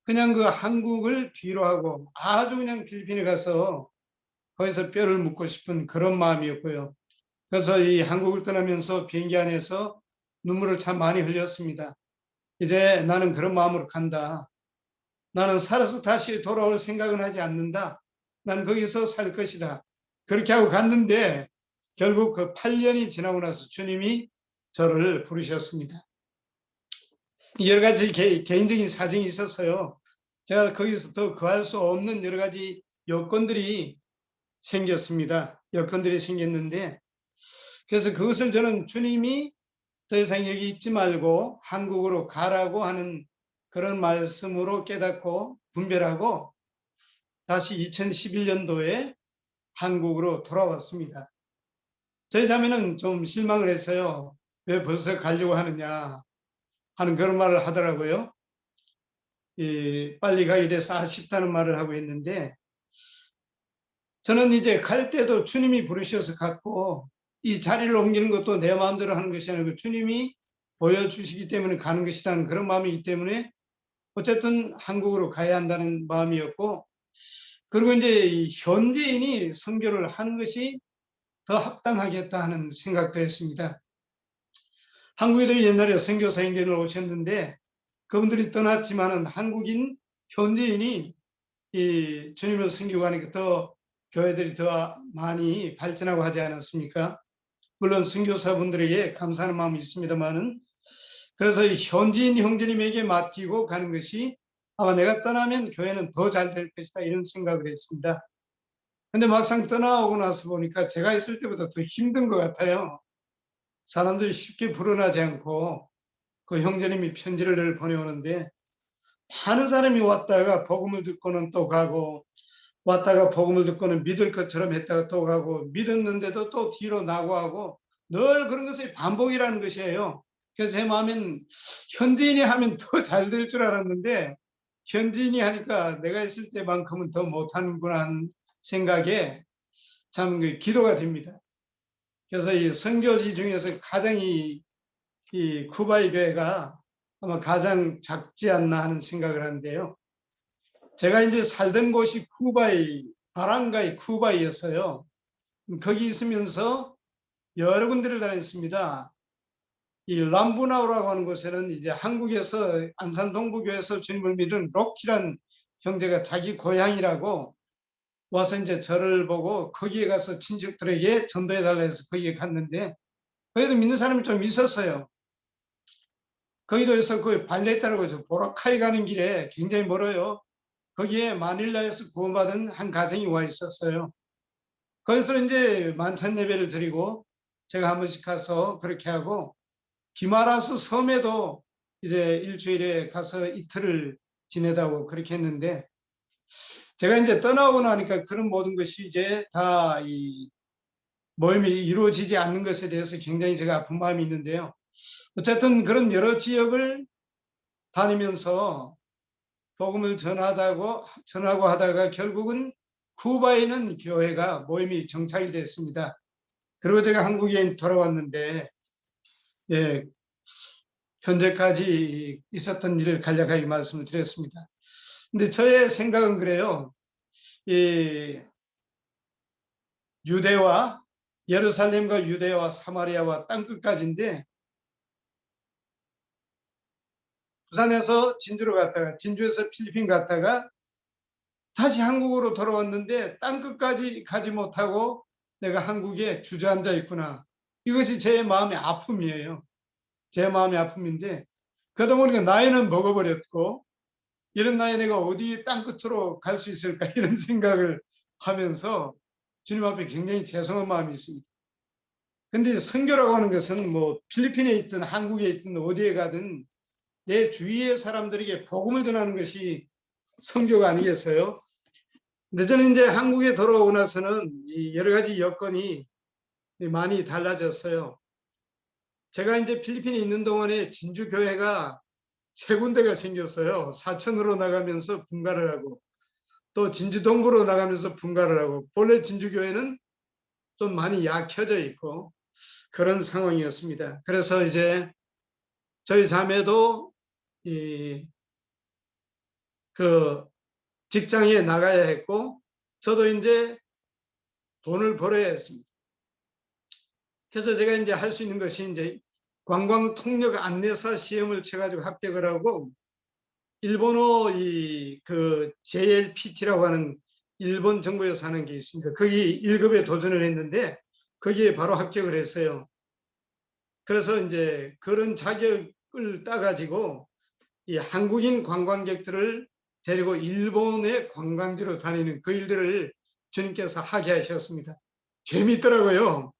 Speaker 1: 그냥 그 한국을 뒤로 하고 아주 그냥 필리핀에 가서 거기서 뼈를 묻고 싶은 그런 마음이었고요. 그래서 이 한국을 떠나면서 비행기 안에서 눈물을 참 많이 흘렸습니다. 이제 나는 그런 마음으로 간다. 나는 살아서 다시 돌아올 생각은 하지 않는다. 난 거기서 살 것이다. 그렇게 하고 갔는데 결국 그 8년이 지나고 나서 주님이 저를 부르셨습니다. 여러 가지 개인적인 사정이 있었어요. 제가 거기서 더 거할 수 없는 여러 가지 여건들이 생겼습니다. 여건들이 생겼는데 그래서 그것을 저는 주님이 더 이상 여기 있지 말고 한국으로 가라고 하는 그런 말씀으로 깨닫고 분별하고 다시 2011년도에 한국으로 돌아왔습니다. 저희 자매는 좀 실망을 했어요. 왜 벌써 가려고 하느냐 하는 그런 말을 하더라고요. 빨리 가야 돼서 아쉽다는 말을 하고 있는데 저는 이제 갈 때도 주님이 부르셔서 갔고 이 자리를 옮기는 것도 내 마음대로 하는 것이 아니고 주님이 보여주시기 때문에 가는 것이라는 그런 마음이기 때문에 어쨌든 한국으로 가야 한다는 마음이었고 그리고 이제 이 현지인이 선교를 하는 것이 더 합당하겠다 하는 생각도 했습니다. 한국에도 옛날에 선교사님들 오셨는데 그분들이 떠났지만은 한국인 현지인이 이 주님을 섬기고 하니까 더 교회들이 더 많이 발전하고 하지 않았습니까? 물론 선교사분들에게 감사하는 마음이 있습니다만은 그래서 이 현지인 형제님에게 맡기고 가는 것이 아마 내가 떠나면 교회는 더 잘 될 것이다 이런 생각을 했습니다. 근데 막상 떠나오고 나서 보니까 제가 있을 때보다 더 힘든 것 같아요. 사람들이 쉽게 불어나지 않고 그 형제님이 편지를 늘 보내오는데 많은 사람이 왔다가 복음을 듣고는 또 가고 왔다가 복음을 듣고는 믿을 것처럼 했다가 또 가고 믿었는데도 또 뒤로 나고 하고 늘 그런 것의 반복이라는 것이에요. 그래서 제 마음엔 현지인이 하면 더 잘 될 줄 알았는데 현지인이 하니까 내가 있을 때만큼은 더 못하는구나 하는 생각에 참 기도가 됩니다. 그래서 이 선교지 중에서 가장 이 쿠바이 교회가 아마 가장 작지 않나 하는 생각을 하는데요. 제가 이제 살던 곳이 쿠바이, 바랑가이 쿠바이였어요. 거기 있으면서 여러 군데를 다녔습니다. 이 람부나우라고 하는 곳에는 이제 한국에서 안산 동부교에서 주님을 믿은 록키란 형제가 자기 고향이라고 와서 이제 저를 보고 거기에 가서 친척들에게 전도해달라 해서 거기에 갔는데 거기도 믿는 사람이 좀 있었어요. 거기도 해서 그 발레타라고 해서 보라카이 가는 길에 굉장히 멀어요. 거기에 마닐라에서 구원받은 한 가정이 와 있었어요. 거기서 이제 만찬 예배를 드리고 제가 한 번씩 가서 그렇게 하고 기마라스 섬에도 이제 일주일에 가서 이틀을 지내다고 그렇게 했는데 제가 이제 떠나오고 나니까 그런 모든 것이 이제 다 이 모임이 이루어지지 않는 것에 대해서 굉장히 제가 아픈 마음이 있는데요. 어쨌든 그런 여러 지역을 다니면서 복음을 전하고 하다가 결국은 쿠바에는 교회가 모임이 정착이 됐습니다. 그리고 제가 한국에 돌아왔는데 예, 현재까지 있었던 일을 간략하게 말씀을 드렸습니다. 근데 저의 생각은 그래요. 이 유대와 예루살렘과 유대와 사마리아와 땅끝까지인데 부산에서 진주로 갔다가 진주에서 필리핀 갔다가 다시 한국으로 돌아왔는데 땅끝까지 가지 못하고 내가 한국에 주저앉아 있구나. 이것이 제 마음의 아픔이에요. 제 마음의 아픔인데 그러다 보니까 나이는 먹어버렸고 이런 나이에 내가 어디 땅끝으로 갈 수 있을까 이런 생각을 하면서 주님 앞에 굉장히 죄송한 마음이 있습니다. 근데 선교라고 하는 것은 뭐 필리핀에 있든 한국에 있든 어디에 가든 내 주위의 사람들에게 복음을 전하는 것이 선교가 아니겠어요? 근데 저는 이제 한국에 돌아오고 나서는 이 여러 가지 여건이 많이 달라졌어요. 제가 이제 필리핀에 있는 동안에 진주 교회가 세 군데가 생겼어요. 사천으로 나가면서 분가를 하고 또 진주 동부로 나가면서 분가를 하고 본래 진주 교회는 좀 많이 약해져 있고 그런 상황이었습니다. 그래서 이제 저희 자매도 그 직장에 나가야 했고 저도 이제 돈을 벌어야 했습니다. 그래서 제가 이제 할 수 있는 것이 이제 관광 통역 안내사 시험을 쳐가지고 합격을 하고 일본어 그 JLPT라고 하는 일본 정부에서 하는 게 있습니다. 거기 1급에 도전을 했는데 거기에 바로 합격을 했어요. 그래서 이제 그런 자격을 따가지고 이 한국인 관광객들을 데리고 일본의 관광지로 다니는 그 일들을 주님께서 하게 하셨습니다. 재밌더라고요.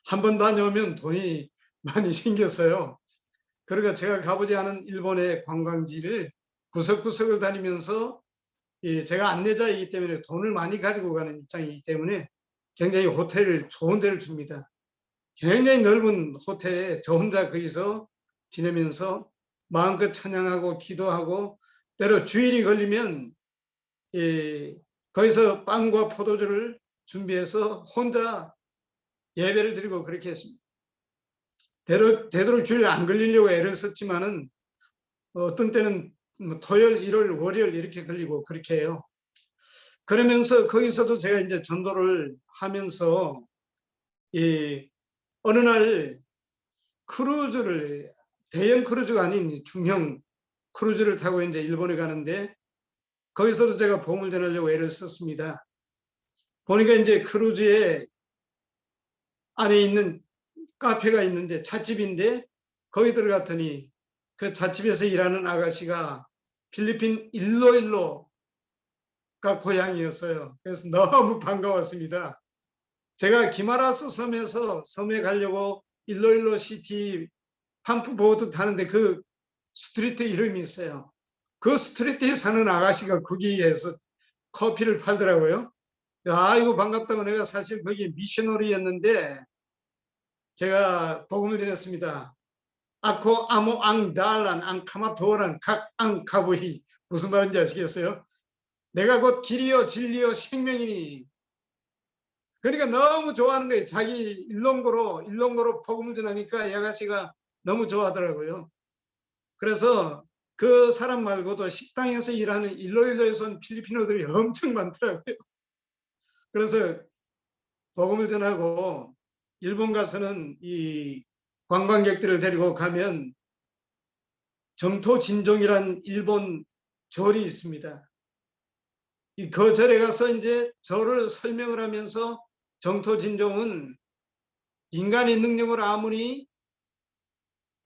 Speaker 1: 한번 다녀오면 돈이 많이 생겼어요. 그러니까 제가 가보지 않은 일본의 관광지를 구석구석을 다니면서 제가 안내자이기 때문에 돈을 많이 가지고 가는 입장이기 때문에 굉장히 호텔을 좋은 데를 줍니다. 굉장히 넓은 호텔에 저 혼자 거기서 지내면서 마음껏 찬양하고 기도하고 때로 주일이 걸리면 거기서 빵과 포도주를 준비해서 혼자 예배를 드리고 그렇게 했습니다. 되도록 주일 안 걸리려고 애를 썼지만은 어떤 때는 토요일, 일요일, 월요일 이렇게 걸리고 그렇게 해요. 그러면서 거기서도 제가 이제 전도를 하면서 어느 날 크루즈를 대형 크루즈가 아닌 중형 크루즈를 타고 이제 일본에 가는데 거기서도 제가 복음을 전하려고 애를 썼습니다. 보니까 이제 크루즈에 안에 있는 카페가 있는데 찻집인데 거기 들어갔더니 그 찻집에서 일하는 아가씨가 필리핀 일로일로가 고향이었어요. 그래서 너무 반가웠습니다. 제가 기마라스 섬에서 섬에 가려고 일로일로 시티 팜프보트 타는데 그 스트리트 이름이 있어요. 그 스트리트에 사는 아가씨가 거기에서 커피를 팔더라고요. 아이고 반갑다고 내가 사실 거기 미셔너리였는데 제가 복음을 전했습니다. 아코 아모 앙 달란 앙 카마토란 각앙 카부히 무슨 말인지 아시겠어요? 내가 곧 길이요 진리요 생명이니. 그러니까 너무 좋아하는 거예요. 자기 일롱고로 복음을 전하니까 이 아가씨가 너무 좋아하더라고요. 그래서 그 사람 말고도 식당에서 일하는 일로일로에서 온 필리핀어들이 엄청 많더라고요. 그래서 복음을 전하고 일본 가서는 이 관광객들을 데리고 가면 정토진종이란 일본 절이 있습니다. 그 절에 가서 이제 절을 설명을 하면서 정토진종은 인간의 능력으로 아무리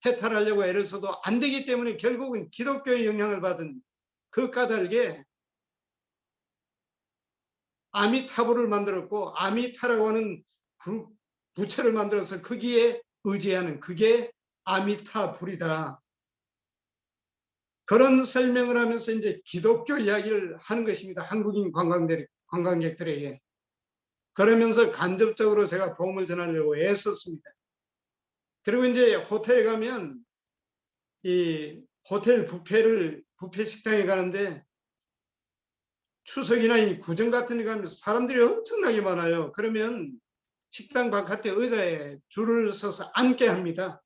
Speaker 1: 해탈하려고 애를 써도 안 되기 때문에 결국은 기독교의 영향을 받은 그 까닭에 아미타불을 만들었고 아미타라고 하는 부처를 만들어서 거기에 의지하는 그게 아미타불이다. 그런 설명을 하면서 이제 기독교 이야기를 하는 것입니다. 한국인 관광객들에게. 그러면서 간접적으로 제가 복음을 전하려고 애썼습니다. 그리고 이제 호텔에 가면 이 호텔 뷔페 식당에 가는데 추석이나 이 구정 같은 데 가면 사람들이 엄청나게 많아요. 그러면 식당 바깥에 의자에 줄을 서서 앉게 합니다.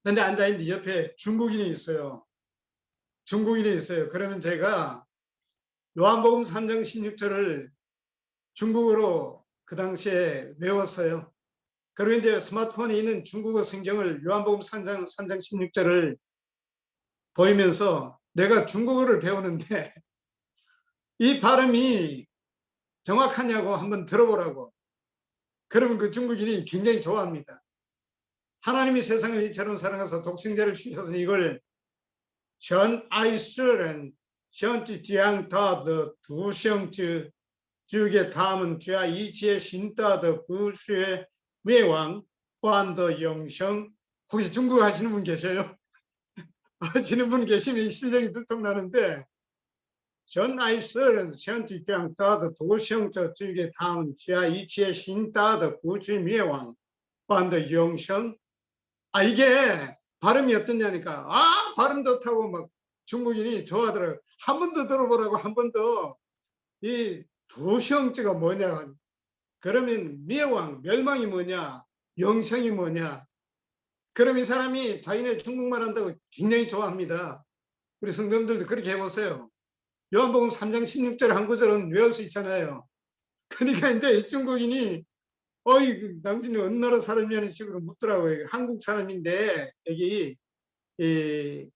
Speaker 1: 근데 앉아있는데 옆에 중국인이 있어요. 그러면 제가 요한복음 3장 16절을 중국어로 그 당시에 외웠어요. 그리고 이제 스마트폰에 있는 중국어 성경을 요한복음 3장 16절을 보이면서 내가 중국어를 배우는데 이 발음이 정확하냐고 한번 들어보라고. 그러면 그 중국인이 굉장히 좋아합니다. 하나님이 세상을 이처럼 사랑해서 독생자를 주셔서 이걸 전 아이스런 현지 지향다더 두성지 주게 다음은 죄 이치의 신다더 부수의 외왕 관더 영성. 혹시 중국어 하시는 분 계세요? 하시는 분 계시면 실력이 들통나는데 전 아이스런 현지 지향다더 두성저 주게 다음은 죄 이치의 신다더 부수의 외왕 관더 영성. 이게 발음이 어떠냐니까. 발음 좋다고 막 중국인이 좋아하더라고요. 한 번 더 들어보라고, 한 번 더. 이 두형자가 뭐냐. 그러면 멸왕, 멸망이 뭐냐, 영생이 뭐냐. 그럼 이 사람이 자기네 중국말 한다고 굉장히 좋아합니다. 우리 성도님들도 그렇게 해보세요. 요한복음 3장 16절 한 구절은 외울 수 있잖아요. 그러니까 이제 이 중국인이 어이 당신이 어느 나라 사람이냐는 식으로 묻더라고요. 한국 사람인데 여기 이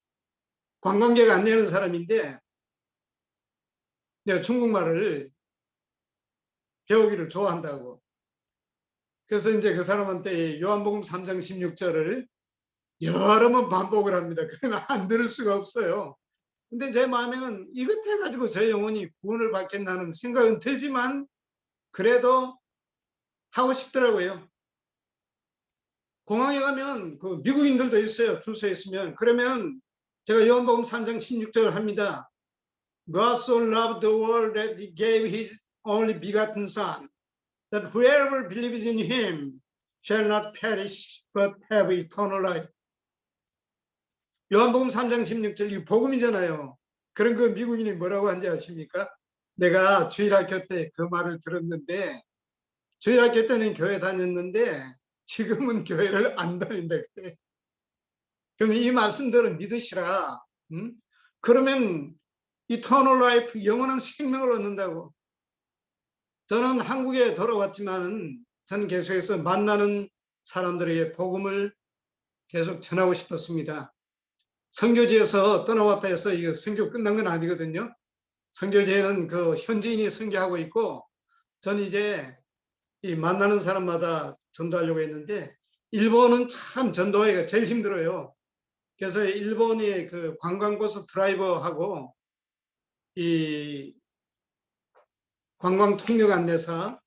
Speaker 1: 관광객 안내하는 사람인데 내가 중국말을 배우기를 좋아한다고. 그래서 이제 그 사람한테 요한복음 3장 16절을 여러 번 반복을 합니다. 그러면 안 들을 수가 없어요. 근데 제 마음에는 이것 해가지고 저 영혼이 구원을 받겠다는 생각은 들지만 그래도 하고 싶더라고요. 공항에 가면 그 미국인들도 있어요. 줄 서 있으면. 그러면 제가 요한복음 3장 16절 합니다. God so loved the world that he gave his only begotten son, that whoever believes in him shall not perish but have eternal life. 요한복음 3장 16절 이 복음이잖아요. 그런 그 미국인이 뭐라고 한지 아십니까? 내가 주일학교 때 그 말을 들었는데 주일학교 때는 교회 다녔는데 지금은 교회를 안 다닌다 그래. 그럼 이 말씀들을 믿으시라. 그러면 이터널 라이프 영원한 생명을 얻는다고. 저는 한국에 돌아왔지만 저는 계속해서 만나는 사람들에게 복음을 계속 전하고 싶었습니다. 선교지에서 떠나왔다 해서 이거 선교 끝난 건 아니거든요. 선교지에는 그 현지인이 선교하고 있고 저는 이제 이 만나는 사람마다 전도하려고 했는데 일본은 참 전도하기가 제일 힘들어요. 그래서 일본의 그 관광버스 드라이버하고 이 관광 통역 안내사,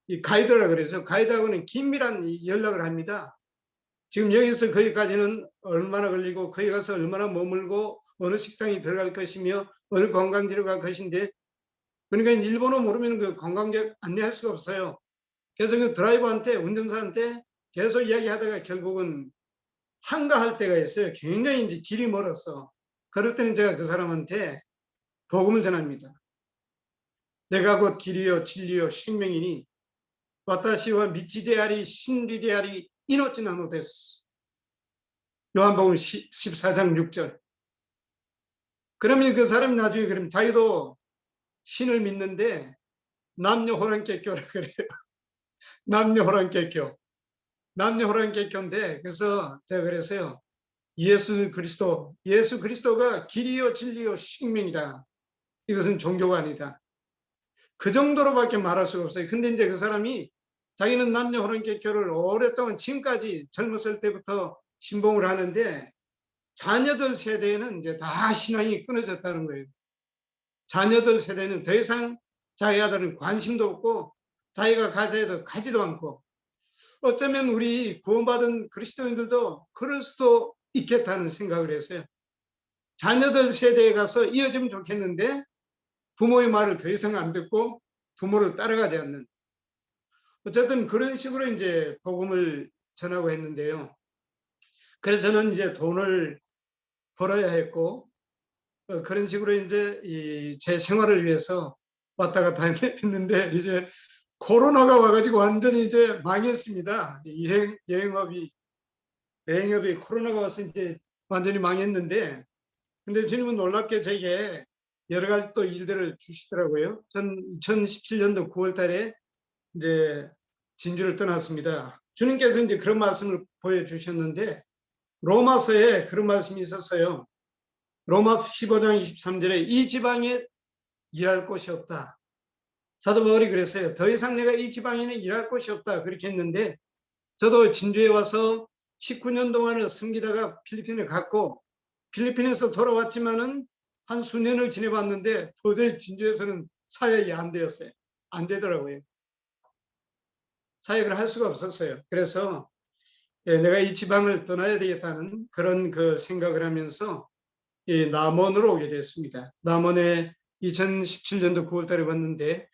Speaker 1: 이 가이드라 그래서 가이드하고는 긴밀한 연락을 합니다. 지금 여기서 거기까지는 얼마나 걸리고 거기 가서 얼마나 머물고 어느 식당이 들어갈 것이며 어느 관광지로 갈 것인데 그러니까 일본어 모르면 그 관광객 안내할 수가 없어요. 그래서 그 드라이버한테 운전사한테 계속 이야기하다가 결국은 한가할 때가 있어요. 굉장히 이제 길이 멀었어. 그럴 때는 제가 그 사람한테 복음을 전합니다. 내가 곧 길이요 진리요 생명이니 와타시와 미치데아리 신디데아리 이노치나노 데스. 요한복음 14장 6절. 그러면 그 사람이 나중에 그럼 자기도 신을 믿는데 남녀 호랑깨교라 그래요. 남녀 호랑깨교. 남녀 호랑깨교인데 그래서 제가 그랬어요. 예수 그리스도가 길이요 진리요 생명이다. 이것은 종교가 아니다. 그 정도로밖에 말할 수가 없어요. 근데 이제 그 사람이 자기는 남녀 호랑깨교를 오랫동안 지금까지 젊었을 때부터 신봉을 하는데 자녀들 세대에는 이제 다 신앙이 끊어졌다는 거예요. 자녀들 세대는 더 이상 자기 아들은 관심도 없고 자기가 가져야 해도 가지도 않고 어쩌면 우리 구원받은 그리스도인들도 그럴 수도 있겠다는 생각을 했어요. 자녀들 세대에 가서 이어지면 좋겠는데 부모의 말을 더 이상 안 듣고 부모를 따라가지 않는 어쨌든 그런 식으로 이제 복음을 전하고 했는데요. 그래서 저는 이제 돈을 벌어야 했고 그런 식으로 이제 제 생활을 위해서 왔다 갔다 했는데 이제 코로나가 와가지고 완전히 이제 망했습니다. 여행업이 코로나가 와서 이제 완전히 망했는데 근데 주님은 놀랍게 제게 여러 가지 또 일들을 주시더라고요. 전 2017년도 9월 달에 이제 진주를 떠났습니다. 주님께서 이제 그런 말씀을 보여주셨는데 로마서에 그런 말씀이 있었어요. 로마서 15장 23절에 이 지방에 일할 곳이 없다. 사도 바울이 그랬어요. 더 이상 내가 이 지방에는 일할 곳이 없다. 그렇게 했는데 저도 진주에 와서 19년 동안을 섬기다가 필리핀에 갔고 필리핀에서 돌아왔지만은 한 수년을 지내봤는데 도저히 진주에서는 사역이 안 되었어요. 안 되더라고요. 사역을 할 수가 없었어요. 그래서 내가 이 지방을 떠나야 되겠다는 그런 그 생각을 하면서 남원으로 오게 됐습니다. 남원에 2017년도 9월 달에 왔는데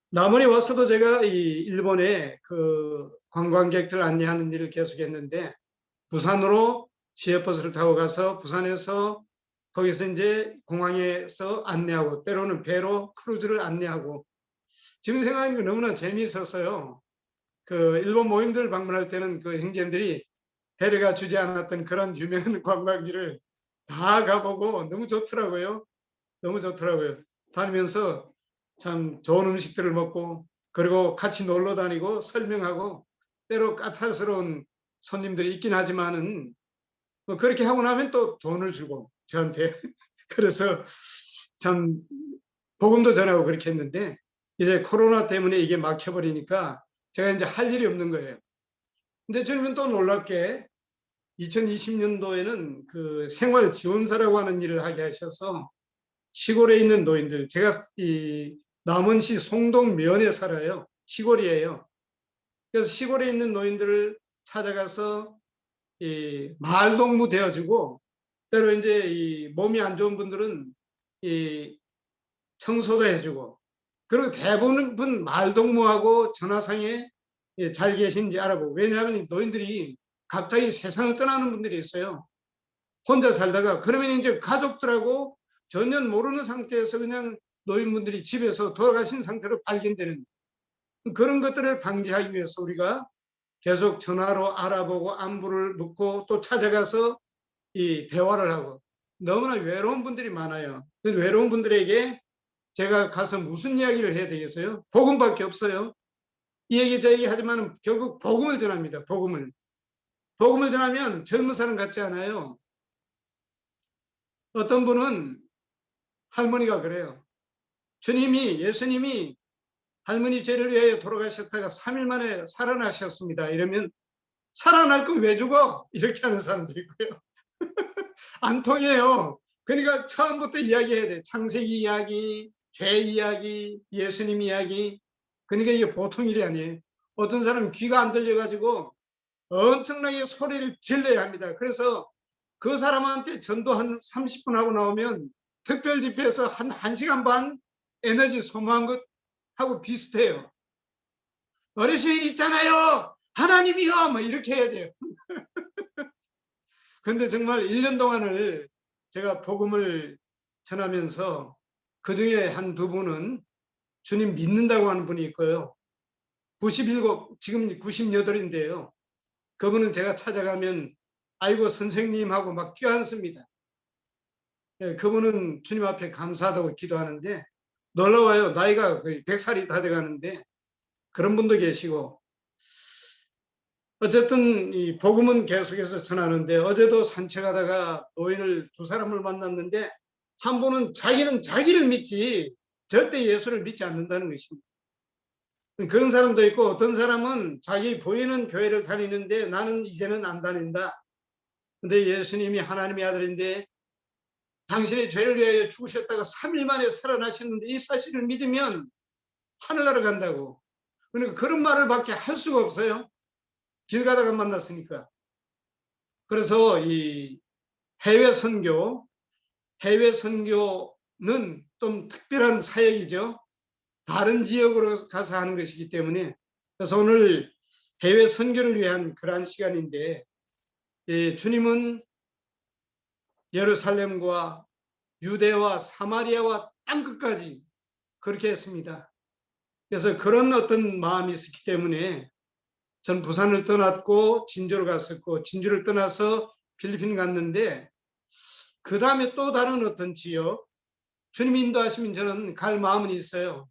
Speaker 1: 남원에 와서도 제가 이 일본에 그 관광객들 안내하는 일을 계속했는데 부산으로 시외버스를 타고 가서 부산에서 거기서 이제 공항에서 안내하고 때로는 배로 크루즈를 안내하고 지금 생각하니까 너무나 재미있었어요. 그 일본 모임들 방문할 때는 그 형제들이 데려가 주지 않았던 그런 유명한 관광지를 다 가보고 너무 좋더라고요. 너무 좋더라고요. 다니면서 참 좋은 음식들을 먹고 그리고 같이 놀러 다니고 설명하고 때로 까탈스러운 손님들이 있긴 하지만은 뭐 그렇게 하고 나면 또 돈을 주고 저한테 그래서 참 복음도 전하고 그렇게 했는데 이제 코로나 때문에 이게 막혀버리니까 제가 이제 할 일이 없는 거예요. 근데 주님은 또 놀랍게 2020년도에는 그 생활 지원사라고 하는 일을 하게 하셔서 시골에 있는 노인들, 제가 이 남원시 송동면에 살아요. 시골이에요. 그래서 시골에 있는 노인들을 찾아가서 이 마을 동무 되어주고 때로 이제 이 몸이 안 좋은 분들은 이 청소도 해주고 그리고 대부분 마을 동무하고 전화상에 잘 계신지 알아보고 왜냐하면 노인들이 갑자기 세상을 떠나는 분들이 있어요. 혼자 살다가 그러면 이제 가족들하고 전혀 모르는 상태에서 그냥 노인분들이 집에서 돌아가신 상태로 발견되는 그런 것들을 방지하기 위해서 우리가 계속 전화로 알아보고 안부를 묻고 또 찾아가서 이 대화를 하고 너무나 외로운 분들이 많아요. 그 외로운 분들에게 제가 가서 무슨 이야기를 해야 되겠어요? 복음밖에 없어요. 이 얘기 저 얘기 하지만 결국 복음을 전합니다. 복음을. 복음을 전하면 젊은 사람 같지 않아요. 어떤 분은 할머니가 그래요. 예수님이 할머니 죄를 위하여 돌아가셨다가 3일 만에 살아나셨습니다. 이러면 살아날 거 왜 죽어? 이렇게 하는 사람도 있고요. 안 통해요. 그러니까 처음부터 이야기해야 돼. 창세기 이야기, 죄 이야기, 예수님 이야기. 그러니까 이게 보통 일이 아니에요. 어떤 사람은 귀가 안 들려가지고 엄청나게 소리를 질러야 합니다. 그래서 그 사람한테 전도 한 30분 하고 나오면 특별 집회에서 한 1시간 반 에너지 소모한 것하고 비슷해요. 어르신 있잖아요. 하나님이요. 뭐 이렇게 해야 돼요. 그런데 정말 1년 동안을 제가 복음을 전하면서 그 중에 한두 분은 주님 믿는다고 하는 분이 있고요. 97, 지금 98인데요. 그분은 제가 찾아가면 아이고 선생님하고 막 껴안습니다. 예, 그분은 주님 앞에 감사하다고 기도하는데 놀라워요. 나이가 거의 100살이 다 돼가는데 그런 분도 계시고 어쨌든 이 복음은 계속해서 전하는데 어제도 산책하다가 노인을 두 사람을 만났는데 한 분은 자기는 자기를 믿지 절대 예수를 믿지 않는다는 것입니다. 그런 사람도 있고 어떤 사람은 자기 보이는 교회를 다니는데 나는 이제는 안 다닌다. 근데 예수님이 하나님의 아들인데 당신의 죄를 위하여 죽으셨다가 3일 만에 살아나셨는데 이 사실을 믿으면 하늘나라 간다고. 그러니까 그런 말을 밖에 할 수가 없어요. 길 가다가 만났으니까. 그래서 이 해외 선교는 좀 특별한 사역이죠. 다른 지역으로 가서 하는 것이기 때문에. 그래서 오늘 해외 선교를 위한 그러한 시간인데 주님은 예루살렘과 유대와 사마리아와 땅끝까지 그렇게 했습니다. 그래서 그런 어떤 마음이 있었기 때문에 전 부산을 떠났고 진주를 갔었고 진주를 떠나서 필리핀 갔는데 그 다음에 또 다른 어떤 지역 주님 인도하시면 저는 갈 마음은 있어요.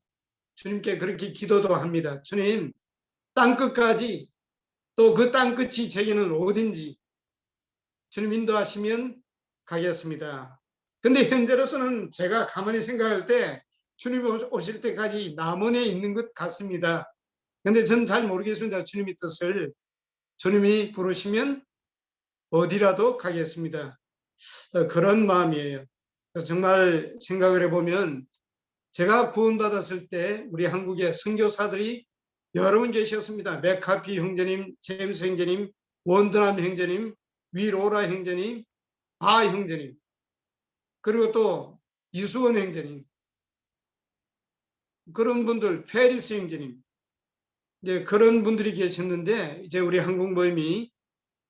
Speaker 1: 주님께 그렇게 기도도 합니다. 주님 땅끝까지 또 그 땅끝이 제게는 어딘지 주님 인도하시면 가겠습니다. 근데 현재로서는 제가 가만히 생각할 때 주님 오실 때까지 남원에 있는 것 같습니다. 근데 저는 잘 모르겠습니다. 주님의 뜻을. 주님이 부르시면 어디라도 가겠습니다. 그런 마음이에요. 정말 생각을 해보면 제가 구원받았을 때 우리 한국의 선교사들이 여러 분 계셨습니다. 맥카피 형제님, 제임스 형제님, 원드남 형제님, 위로라 형제님, 바 형제님, 그리고 또 이수원 형제님, 그런 분들, 페리스 형제님, 이제 그런 분들이 계셨는데 이제 우리 한국 모임이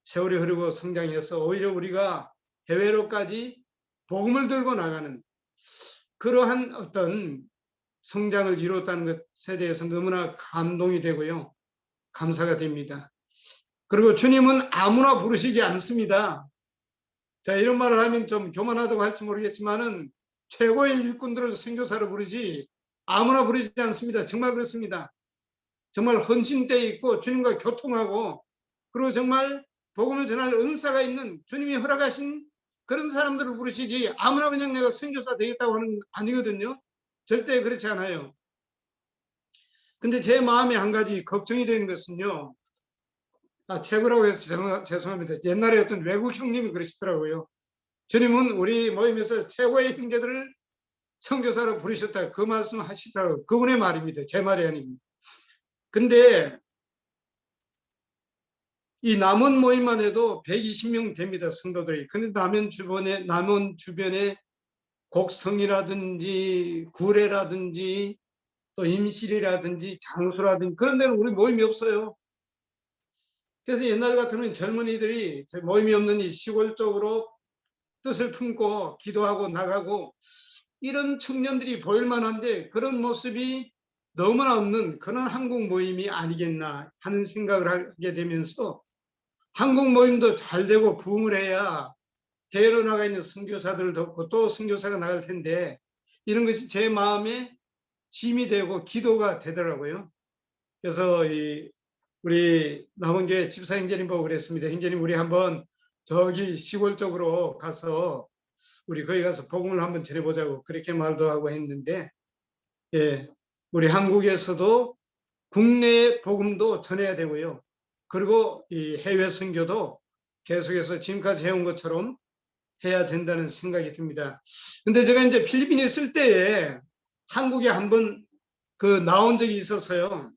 Speaker 1: 세월이 흐르고 성장해서 오히려 우리가 해외로까지 복음을 들고 나가는 그러한 어떤 성장을 이뤘다는 것에 대해서 너무나 감동이 되고요. 감사가 됩니다. 그리고 주님은 아무나 부르시지 않습니다. 자, 이런 말을 하면 좀 교만하다고 할지 모르겠지만은 최고의 일꾼들을 선교사로 부르지 아무나 부르지 않습니다. 정말 그렇습니다. 정말 헌신되어 있고 주님과 교통하고 그리고 정말 복음을 전할 은사가 있는 주님이 허락하신 그런 사람들을 부르시지 아무나 그냥 내가 선교사 되겠다고 하는 아니거든요. 절대 그렇지 않아요. 근데 제 마음에 한 가지 걱정이 되는 것은요. 최고라고 해서 죄송합니다. 옛날에 어떤 외국 형님이 그러시더라고요. 주님은 우리 모임에서 최고의 형제들을 선교사로 부르셨다. 그 말씀 하시더라고요. 그분의 말입니다. 제 말이 아닙니다. 근데 이 남원 모임만 해도 120명 됩니다. 성도들이. 근데 남원 주변에 곡성이라든지 구례라든지 또 임실이라든지 장수라든지 그런 데는 우리 모임이 없어요. 그래서 옛날 같으면 젊은이들이 모임이 없는 이 시골 쪽으로 뜻을 품고 기도하고 나가고 이런 청년들이 보일 만한데 그런 모습이 너무나 없는 그런 한국 모임이 아니겠나 하는 생각을 하게 되면서 한국 모임도 잘 되고 부흥을 해야 해외로 나가 있는 선교사들을 돕고 또 선교사가 나갈 텐데 이런 것이 제 마음에 짐이 되고 기도가 되더라고요. 그래서 우리 남원교회 집사 형제님 보고 그랬습니다. 형제님 우리 한번 저기 시골 쪽으로 가서 우리 거기 가서 복음을 한번 전해보자고 그렇게 말도 하고 했는데 예, 우리 한국에서도 국내 복음도 전해야 되고요. 그리고 이 해외 선교도 계속해서 지금까지 해온 것처럼 해야 된다는 생각이 듭니다. 근데 제가 이제 필리핀에 있을 때에 한국에 한번 나온 적이 있어서요.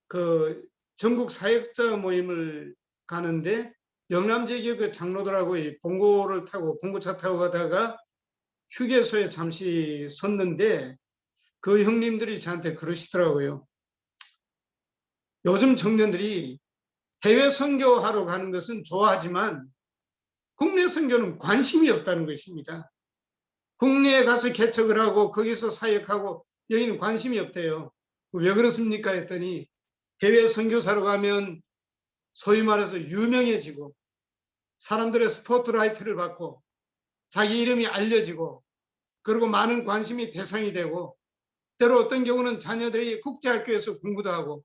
Speaker 1: 그 전국 사역자 모임을 가는데 영남지역의 그 장로들하고 봉고를 타고 봉고차 타고 가다가 휴게소에 잠시 섰는데 그 형님들이 저한테 그러시더라고요. 요즘 청년들이 해외 선교하러 가는 것은 좋아하지만 국내 선교는 관심이 없다는 것입니다. 국내에 가서 개척을 하고 거기서 사역하고 여기는 관심이 없대요. 왜 그렇습니까 했더니 해외 선교사로 가면 소위 말해서 유명해지고 사람들의 스포트라이트를 받고 자기 이름이 알려지고 그리고 많은 관심이 대상이 되고 때로 어떤 경우는 자녀들이 국제학교에서 공부도 하고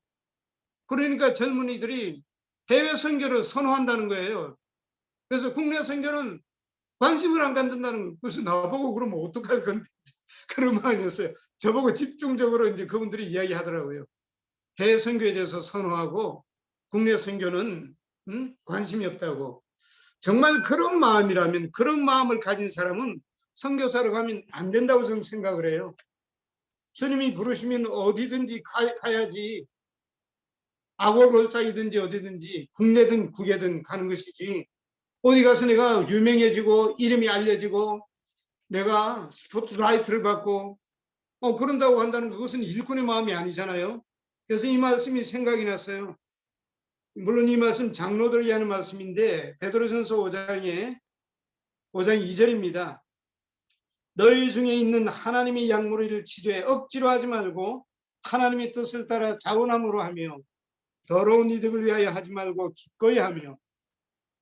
Speaker 1: 그러니까 젊은이들이 해외 선교를 선호한다는 거예요. 그래서 국내 선교는 관심을 안 갖는다는 것을 나보고 그러면 어떡할 건데 그런 마음이었어요. 저보고 집중적으로 이제 그분들이 이야기하더라고요. 해외 선교에 대해서 선호하고 국내 선교는 관심이 없다고. 정말 그런 마음이라면 그런 마음을 가진 사람은 선교사로 가면 안 된다고 저는 생각을 해요. 주님이 부르시면 어디든지 가야지. 아골골짝이든지 어디든지 국내든 국외든 가는 것이지 어디 가서 내가 유명해지고 이름이 알려지고 내가 스포트라이트를 받고 그런다고 한다는 그것은 일꾼의 마음이 아니잖아요. 그래서 이 말씀이 생각이 났어요. 물론 이 말씀 장로들이 하는 말씀인데 베드로전서 5장 2절입니다. 너희 중에 있는 하나님의 양무리를 치되 억지로 하지 말고 하나님의 뜻을 따라 자원함으로 하며 더러운 이득을 위하여 하지 말고 기꺼이 하며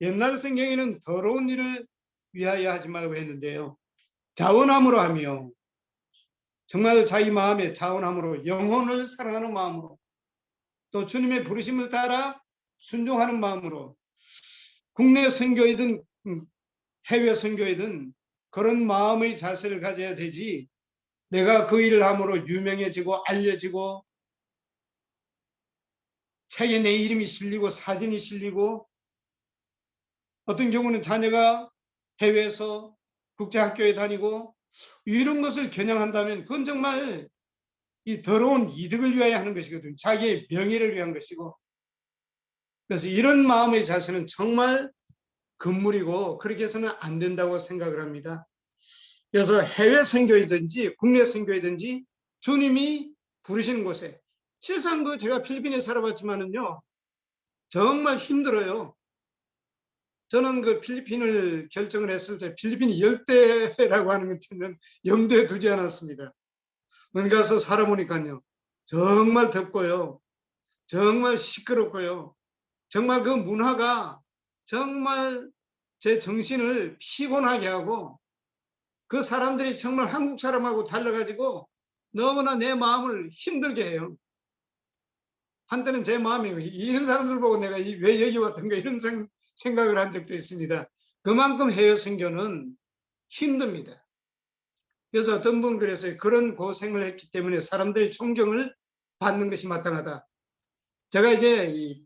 Speaker 1: 옛날 성경에는 더러운 일을 위하여 하지 말고 했는데요. 자원함으로 하며 정말 자기 마음에 자원함으로 영혼을 사랑하는 마음으로 또 주님의 부르심을 따라 순종하는 마음으로 국내 선교이든 해외 선교이든 그런 마음의 자세를 가져야 되지 내가 그 일을 함으로 유명해지고 알려지고 책에 내 이름이 실리고 사진이 실리고 어떤 경우는 자녀가 해외에서 국제학교에 다니고 이런 것을 겨냥한다면 그건 정말 이 더러운 이득을 위하여 하는 것이거든요. 자기의 명예를 위한 것이고 그래서 이런 마음의 자세는 정말 금물이고 그렇게 해서는 안 된다고 생각을 합니다. 그래서 해외 선교이든지 국내 선교이든지 주님이 부르시는 곳에 실상 제가 필리핀에 살아봤지만은요 정말 힘들어요. 저는 그 필리핀을 결정을 했을 때 필리핀이 열대라고 하는 것은 염두에 두지 않았습니다. 어디 가서 살아보니까요. 정말 덥고요. 정말 시끄럽고요. 정말 그 문화가 정말 제 정신을 피곤하게 하고 그 사람들이 정말 한국 사람하고 달라가지고 너무나 내 마음을 힘들게 해요. 한때는 제 마음이 이런 사람들 보고 내가 왜 여기 왔던가 이런 생각을 한 적도 있습니다. 그만큼 해외 선교는 힘듭니다. 그래서 어떤 분은 그랬어요. 그런 고생을 했기 때문에 사람들의 존경을 받는 것이 마땅하다. 제가 이제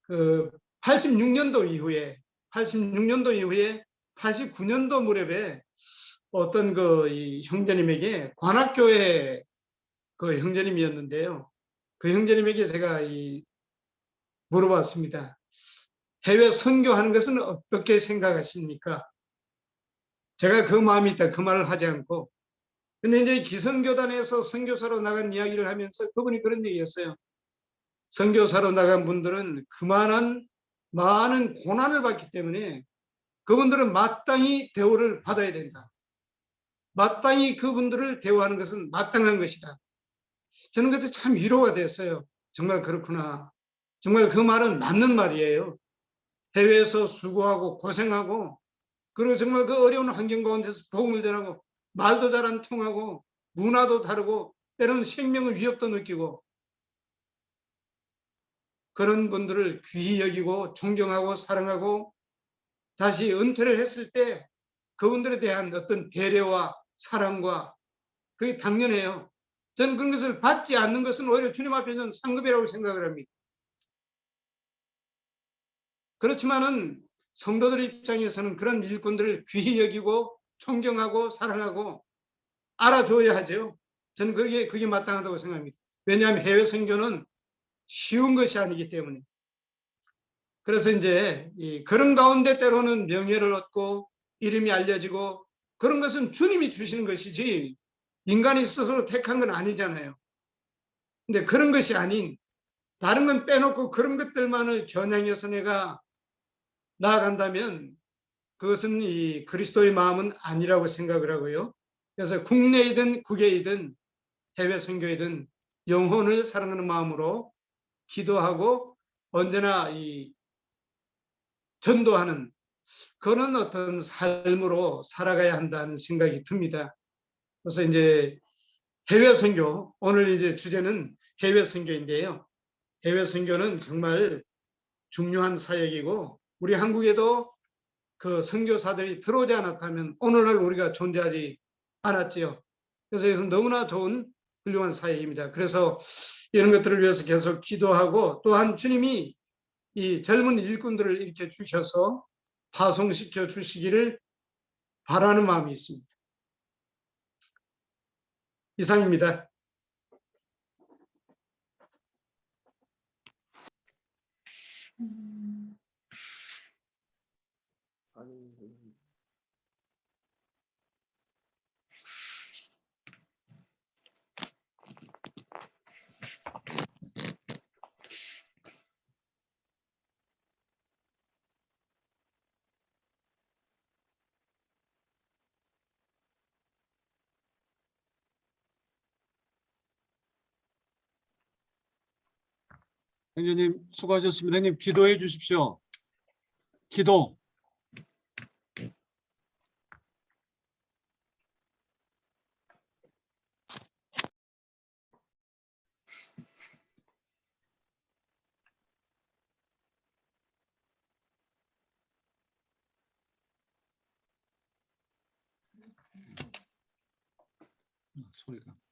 Speaker 1: 그 86년도 이후에 89년도 무렵에 어떤 그 형제님에게 관악교회 그 형제님이었는데요. 그 형제님에게 제가 물어봤습니다. 해외 선교하는 것은 어떻게 생각하십니까? 제가 그 마음이 있다 그 말을 하지 않고 근데 이제 기성교단에서 선교사로 나간 이야기를 하면서 그분이 그런 얘기했어요. 선교사로 나간 분들은 그만한 많은 고난을 받기 때문에 그분들은 마땅히 대우를 받아야 된다. 마땅히 그분들을 대우하는 것은 마땅한 것이다. 저는 그때 참 위로가 됐어요. 정말 그렇구나. 정말 그 말은 맞는 말이에요. 해외에서 수고하고 고생하고 그리고 정말 그 어려운 환경 가운데서 복음을 전하고 말도 잘 안 통하고 문화도 다르고 때로는 생명의 위협도 느끼고 그런 분들을 귀히 여기고 존경하고 사랑하고 다시 은퇴를 했을 때 그분들에 대한 어떤 배려와 사랑과 그게 당연해요. 저는 그런 것을 받지 않는 것은 오히려 주님 앞에서는 상급이라고 생각을 합니다. 그렇지만은 성도들 입장에서는 그런 일꾼들을 귀히 여기고 존경하고 사랑하고 알아줘야 하죠. 저는 그게 마땅하다고 생각합니다. 왜냐하면 해외 선교는 쉬운 것이 아니기 때문에. 그래서 이제 그런 가운데 때로는 명예를 얻고 이름이 알려지고 그런 것은 주님이 주시는 것이지 인간이 스스로 택한 건 아니잖아요. 근데 그런 것이 아닌 다른 건 빼놓고 그런 것들만을 겨냥해서 내가 나아간다면 그것은 이 그리스도의 마음은 아니라고 생각을 하고요. 그래서 국내이든 국외이든 해외 선교이든 영혼을 사랑하는 마음으로 기도하고 언제나 전도하는 그런 어떤 삶으로 살아가야 한다는 생각이 듭니다. 그래서 이제 해외 선교, 오늘 이제 주제는 해외 선교인데요. 해외 선교는 정말 중요한 사역이고 우리 한국에도 그 선교사들이 들어오지 않았다면 오늘날 우리가 존재하지 않았지요. 그래서 이것은 너무나 좋은 훌륭한 사역입니다. 그래서 이런 것들을 위해서 계속 기도하고 또한 주님이 이 젊은 일꾼들을 이렇게 주셔서 파송시켜 주시기를 바라는 마음이 있습니다. 이상입니다.
Speaker 2: 형제님 수고하셨습니다. 형님 기도해 주십시오. 기도. 소리가.